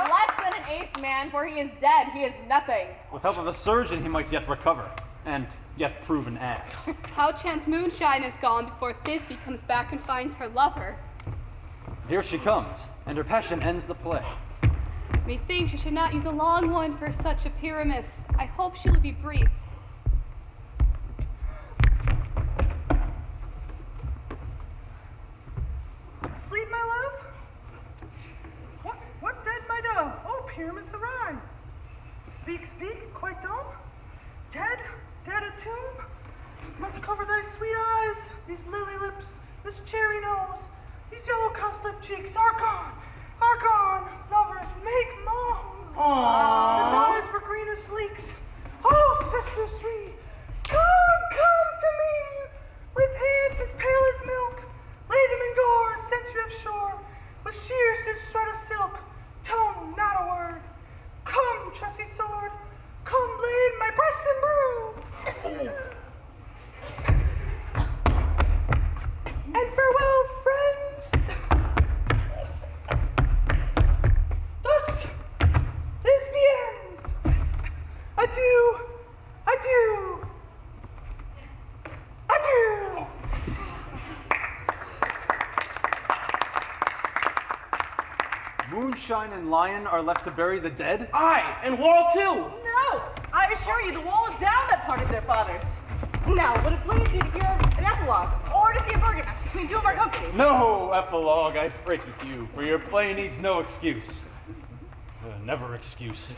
Less than an ace, man, for he is dead, he is nothing. With help of a surgeon, he might yet recover, and yet prove an ass. How chance moonshine is gone before Thisbe comes back and finds her lover. Here she comes, and her passion ends the play. Methinks you should not use a long one for such a Pyramus. I hope she will be brief. Sleep, my love? What dead, my dove? Oh, Pyramus, arise. Speak, quite dumb? Dead a tomb? Must cover thy sweet eyes, these lily lips, this cherry nose, these yellow cowslip cheeks are gone, lovers make moan. Aww. His eyes were green as leeks. Oh, sister sweet, come to me, with hands as pale as milk, laid him in gore, sent you offshore, with shears his sweat of silk, tongue not a word. Come, trusty sword, come blade my breast and brew. And farewell, friends. Thus, this ends. Adieu, adieu, adieu. Moonshine and Lion are left to bury the dead? Aye, and Wall too! No, I assure you, the wall is down that part of their fathers. Now, would it please you to hear an epilogue, or to see a burgomist between two of our company? No epilogue, I pray you, for your play needs no excuse. Never excuse.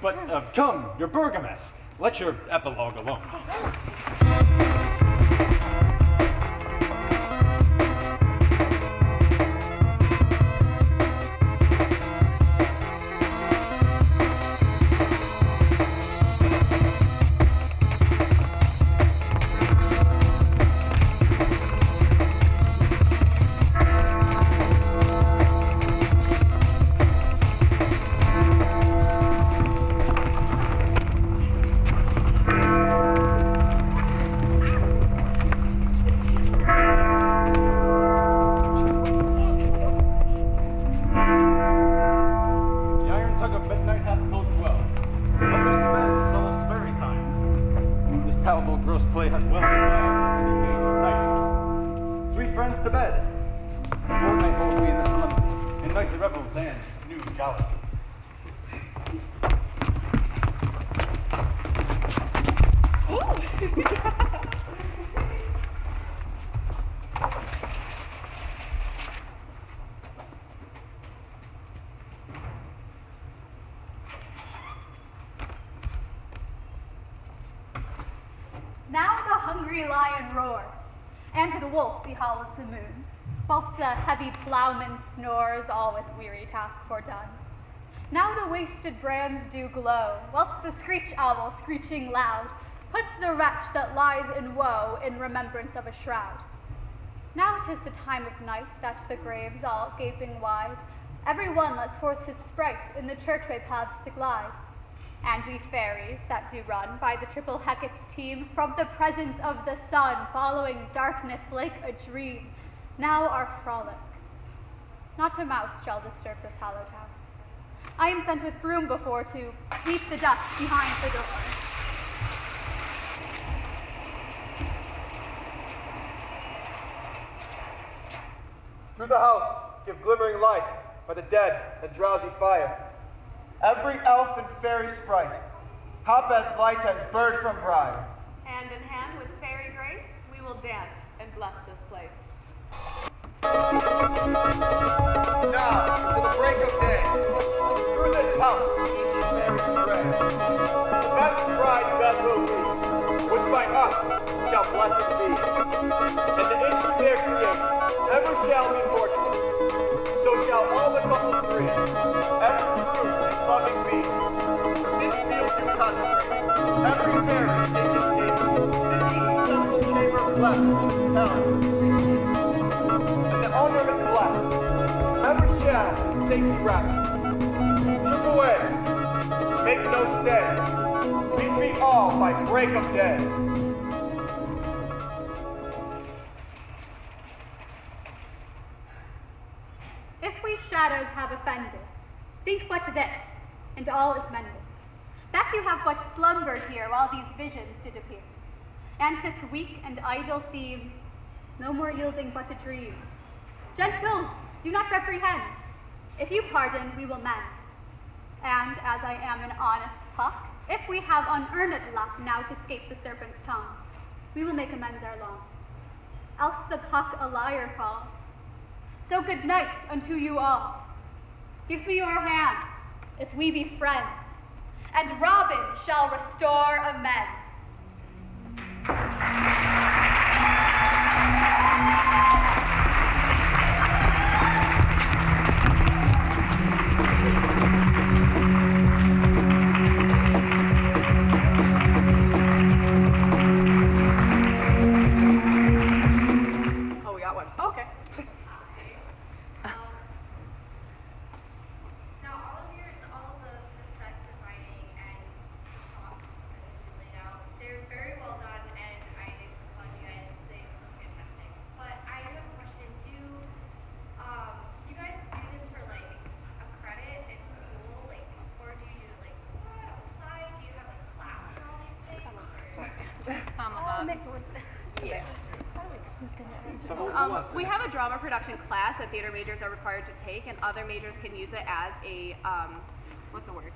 But come, your burgomist, let your epilogue alone. Most play hath well begun, the gate of night. Sweet friends to bed. Fortnight hold we in the solemnity, in nightly revels and new jousting. Now the hungry lion roars, and the wolf beholds the moon, whilst the heavy ploughman snores, all with weary task fordone. Now the wasted brands do glow, whilst the screech owl, screeching loud, puts the wretch that lies in woe in remembrance of a shroud. Now 'tis the time of night, that the graves all gaping wide, every one lets forth his sprite in the churchway paths to glide. And we fairies that do run by the triple Hecate's team from the presence of the sun, following darkness like a dream, now our frolic. Not a mouse shall disturb this hallowed house. I am sent with broom before to sweep the dust behind the door. Through the house, give glimmering light by the dead and drowsy fire. Every elf and fairy sprite, hop as light as bird from briar. Hand in hand with fairy grace, we will dance and bless this place. Now, to the break of day, through this house, each fairy stray. The best bride that will be, which by us shall blessed be. And the issue there create, ever shall be fortunate. So shall all the couple three, ever true and loving be. This deal do consecrate, every fairy take his name, and each central chamber blessed, held, and the ornament blessed, ever shall in safety rest. Trip away, make no stay, meet me all by break of day. If we shadows have offended, think but this, and all is mended. That you have but slumbered here while these visions did appear. And this weak and idle theme, no more yielding but a dream. Gentles, do not reprehend. If you pardon, we will mend. And as I am an honest puck, if we have unearned luck now to scape the serpent's tongue, we will make amends ere long. Else the puck a liar call. So good night unto you all. Give me your hands, if we be friends, and Robin shall restore amends. Oh, we got one. Okay. Now, all of the set designing and props and stuff that you laid out, they're very well done, and I applaud you guys. They look fantastic. But I have a question. Do you guys do this for like a credit in school, like, or do you do like what on the side? Do you have like class for all these things? Yes. We have a drama production class that theater majors are required to take, and other majors can use it as a, what's the word?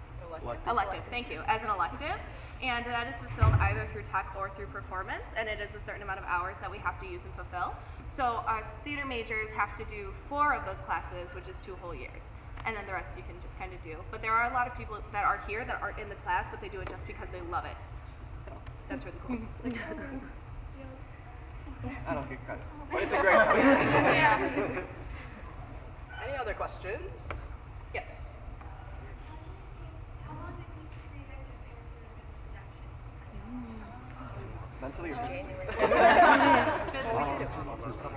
Elective, thank you, as an elective. And that is fulfilled either through tech or through performance, and it is a certain amount of hours that we have to use and fulfill. So us theater majors have to do 4 of those classes, which is 2 whole years. And then the rest you can just kind of do. But there are a lot of people that are here that aren't in the class, but they do it just because they love it. So that's really cool. I don't get credit, but it's a great time. Yeah. Any other questions? Yes. How long did it take for you guys to prepare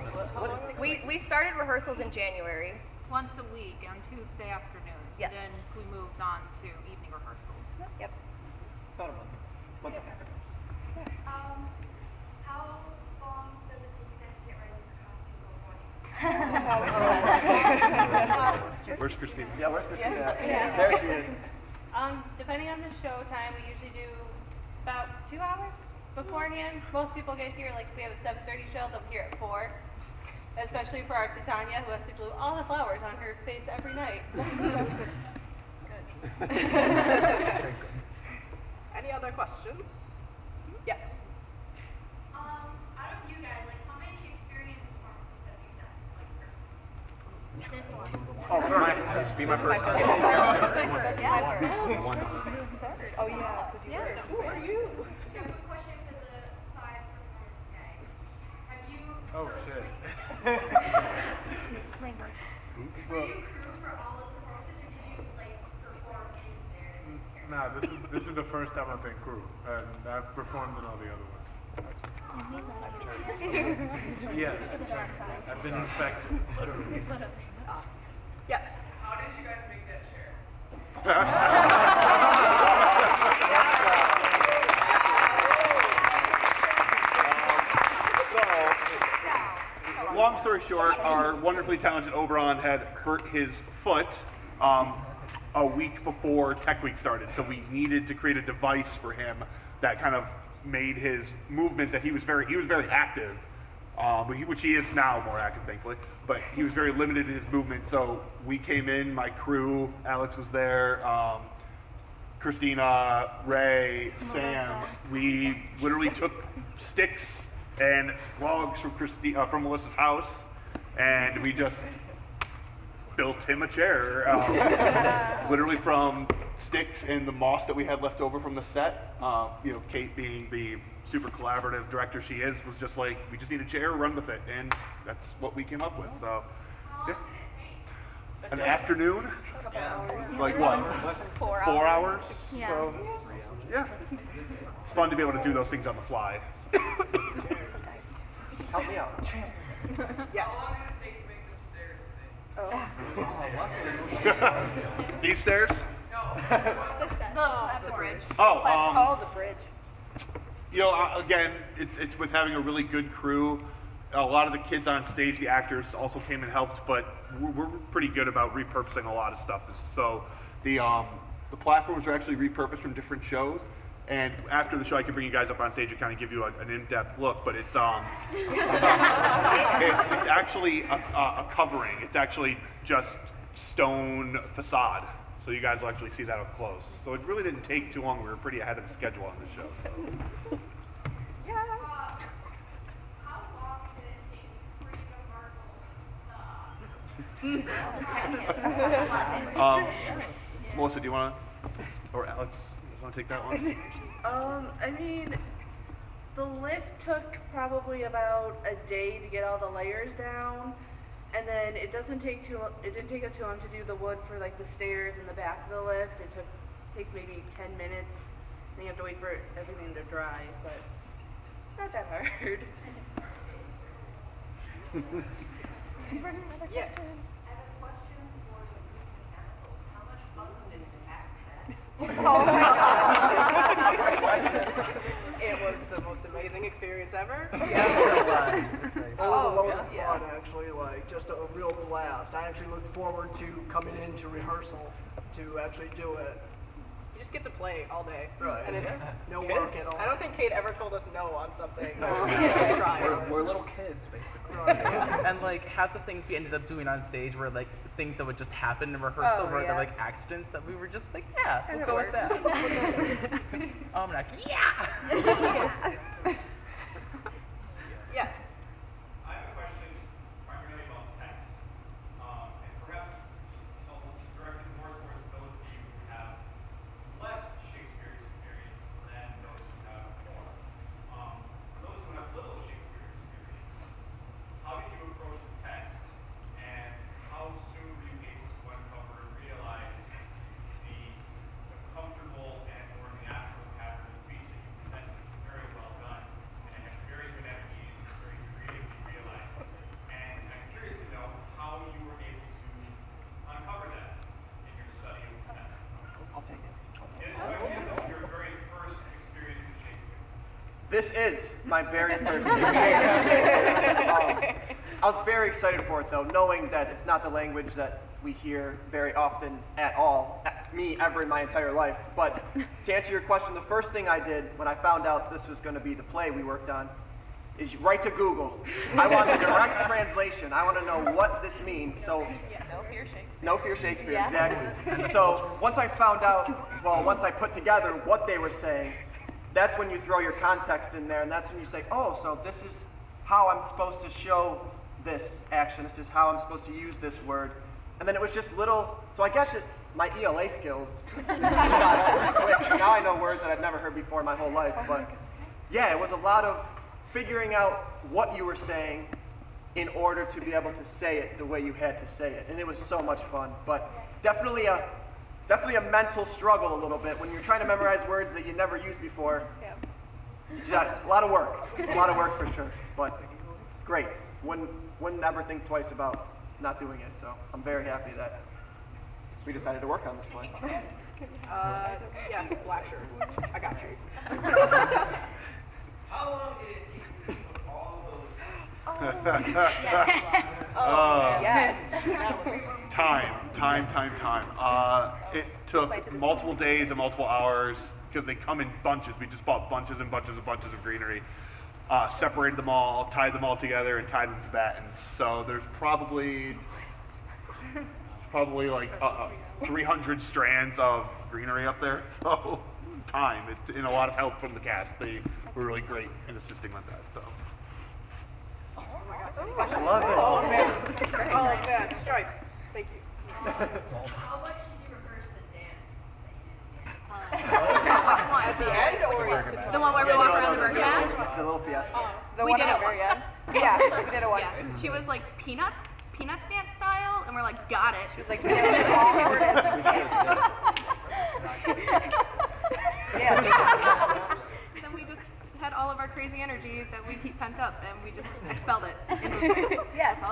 for this production? We started rehearsals in January. Once a week on Tuesday afternoons. Yes. And then we moved on to evening rehearsals. Yep. About a month and a half. How long does it take you guys to get ready for costume? Where's Christina? Yeah, where's Christina? Yeah. There she is. Depending on the show time, we usually do about 2 hours. beforehand. Most people get here, like if we have a 7:30 show, they'll be here at 4. Especially for our Titania, who has to glue all the flowers on her face every night. Any other questions? Yes. Out of you guys, like, how many Shakespearean performances have you done, like, personally? This one. Oh, sorry. This will be my first time. Oh yeah, because you heard. Who are you? Okay, quick question for the 5 performance guy. Have you? Oh shit. Were you crew for all those performances, or did you like perform in there as a character? Nah, this is the first time I've been crew, and I've performed in all the other ones. Yes, I've been infected. Literally. Yes. How did you guys make that chair? Long story short, our wonderfully talented Oberon had hurt his foot a week before Tech Week started, so we needed to create a device for him that kind of made his movement that he was very active, which he is now more active, thankfully. But he was very limited in his movement, so we came in. My crew, Alex was there, Christina, Ray, Sam. We literally took sticks and logs from Melissa's house, and we just built him a chair, literally from sticks and the moss that we had left over from the set. Kate, being the super collaborative director she is, was just like, we just need a chair, run with it, and that's what we came up with. So, yeah. An afternoon, like what? 4 4 hours. Yeah. So, yeah, it's fun to be able to do those things on the fly. Help me out. Yes. How long did it take to make them stairs thing? These stairs? No. The bridge. Oh, the bridge. Again, it's with having a really good crew. A lot of the kids on stage, the actors, also came and helped, but we're pretty good about repurposing a lot of stuff. So the platforms are actually repurposed from different shows. And after the show, I can bring you guys up on stage and kind of give you an in-depth look. But it's it's actually a covering. It's actually just stone facade. So you guys will actually see that up close. So it really didn't take too long. We were pretty ahead of the schedule on this show. So. Melissa, do you want to, or Alex, you want to take that one? I mean, the lift took probably about a day to get all the layers down, and then it didn't take us too long to do the wood for like the stairs in the back of the lift. Takes maybe 10 minutes, and you have to wait for everything to dry, but not that hard. Yes. It was the most amazing experience ever. Overload of fun, actually, like just a real blast. I actually looked forward to coming into rehearsal to actually do it. You just get to play all day. Right. And it's No work at all. I don't think Kate ever told us no on something. We're little kids, basically. And like half the things we ended up doing on stage were like things that would just happen in rehearsal, where they're like accidents that we were just like, yeah, we'll go with that. I'm like, yeah. Yes. I have a question primarily about text, and perhaps directed more towards those of you who have less Shakespeare experience than those who have more. For those who have little Shakespeare experience, how did you approach the text, and how soon were you able to uncover and realize the comfortable and more natural pattern of speech that you presented? Very well done, and it had very good energy and very creative to realize. And I'm curious to know how you were able to uncover that in your study of the text. I'll take it. And especially your very first experience with Shakespeare. This is my very first experience. I was very excited for it, though, knowing that it's not the language that we hear very often at all. me ever in my entire life. But to answer your question, the first thing I did when I found out this was going to be the play we worked on is right to Google. I want the direct translation. I want to know what this means. So, No fear Shakespeare. no fear Shakespeare, Yeah. exactly. So once I found out, well, once I put together what they were saying, that's when you throw your context in there, and that's when you say, oh, so this is how I'm supposed to show this action. This is how I'm supposed to use this word. And then it was just little, so I guess my ELA skills shot up pretty quick. Now I know words that I've never heard before in my whole life. But yeah, it was a lot of figuring out what you were saying in order to be able to say it the way you had to say it. And it was so much fun. But definitely a mental struggle a little bit when you're trying to memorize words that you never used before. Yeah. It's a lot of work. It's a lot of work for sure. But great. Wouldn't ever think twice about not doing it. So I'm very happy that we decided to work on this play. Yes, black shirt. I got you. How long did it take you to put all those? Yes. Time. It took multiple days and multiple hours because they come in bunches. We just bought bunches and bunches and bunches of greenery, separated them all, tied them all together, and tied them to battens. So there's probably like 300 strands of greenery up there. So time and a lot of help from the cast. They were really great in assisting with that. So. I love it. Oh man, oh man, stripes. Thank you. How much did you rehearse the dance that you At the end or The one where we walk around the birdcast? The little fiasco. We did it once. Yeah, we did it once. Yeah. She was like Peanuts dance style, and we're like, got it. She was like, Yeah. Then we just had all of our crazy energy that we keep pent up, and we just expelled it in movement. Yes. I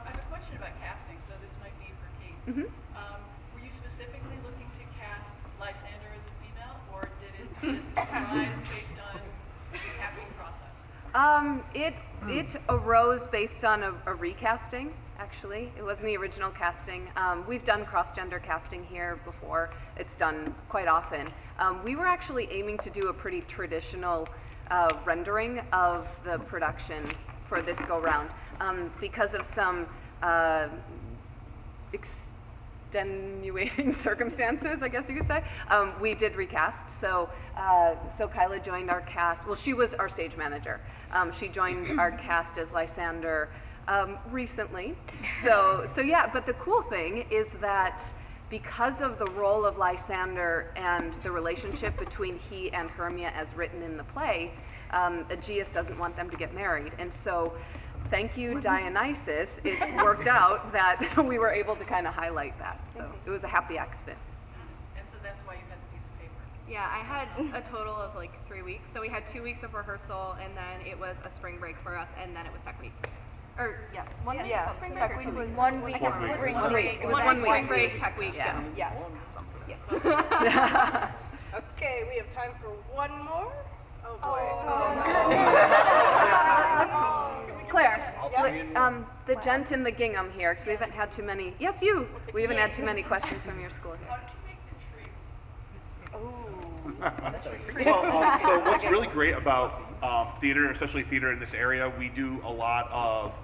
have a question about casting, so this might be for Kate. Were you specifically looking to cast Lysander as a female, or did it just arise based on the casting process? It arose based on a recasting, actually. It wasn't the original casting. We've done cross-gender casting here before. It's done quite often. We were actually aiming to do a pretty traditional rendering of the production for this go-round because of some extenuating circumstances, I guess you could say. We did recast, so Kyla joined our cast. Well, she was our stage manager. She joined our cast as Lysander recently. So yeah, but the cool thing is that because of the role of Lysander and the relationship between he and Hermia as written in the play, Aegeus doesn't want them to get married. And so thank you, Dionysus, it worked out that we were able to kind of highlight that. So it was a happy accident. And so that's why you had the piece of paper. Yeah, I had a total of like 3 weeks. So we had 2 weeks of rehearsal, and then it was a spring break for us, and then it was tech week. Or yes, one week spring break or 2 weeks? 1 week of spring break. It was 1 spring break, tech week. Yeah. Yes. Yes. Okay, we have time for one more. Oh boy. Claire, the gent in the gingham here, because we haven't had too many. Yes, you. We haven't had too many questions from your school here. Well, so what's really great about theater, especially theater in this area, we do a lot of,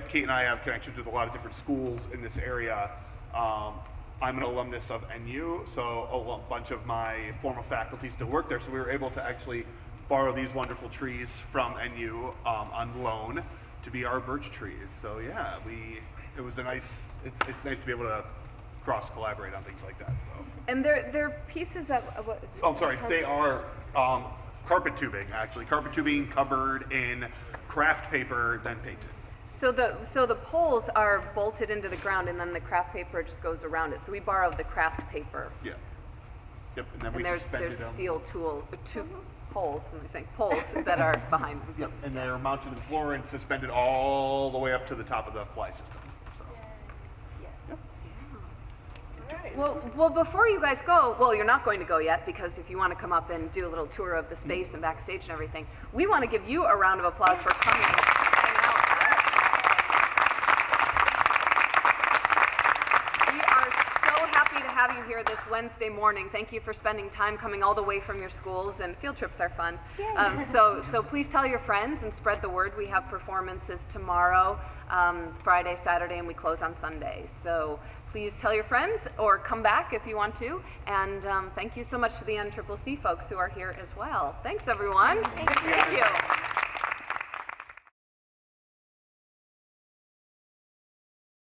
Kate and I have connections with a lot of different schools in this area. I'm an alumnus of NU, so a bunch of my former faculty still work there, so we were able to actually borrow these wonderful trees from NU on loan to be our birch trees. So yeah, it was it's nice to be able to cross-collaborate on things like that. So. And they're pieces of what? Oh, I'm sorry. They are carpet tubing, actually. Carpet tubing covered in craft paper, then painted. So the poles are bolted into the ground, and then the craft paper just goes around it. So we borrowed the craft paper. Yeah. Yep. And then we there's suspended them. steel poles. What am I saying? Poles that are behind them. Yep. And they're mounted to the floor and suspended all the way up to the top of the fly system. Well, before you guys go, well, you're not going to go yet, because if you want to come up and do a little tour of the space and backstage and everything, we want to give you a round of applause for coming. here this Wednesday morning. Thank you for spending time coming all the way from your schools, and field trips are fun. So please tell your friends and spread the word. We have performances tomorrow, Friday, Saturday, and we close on Sunday. So please tell your friends or come back if you want to. And thank you so much to the NCCC folks who are here as well. Thanks, everyone. Thank you.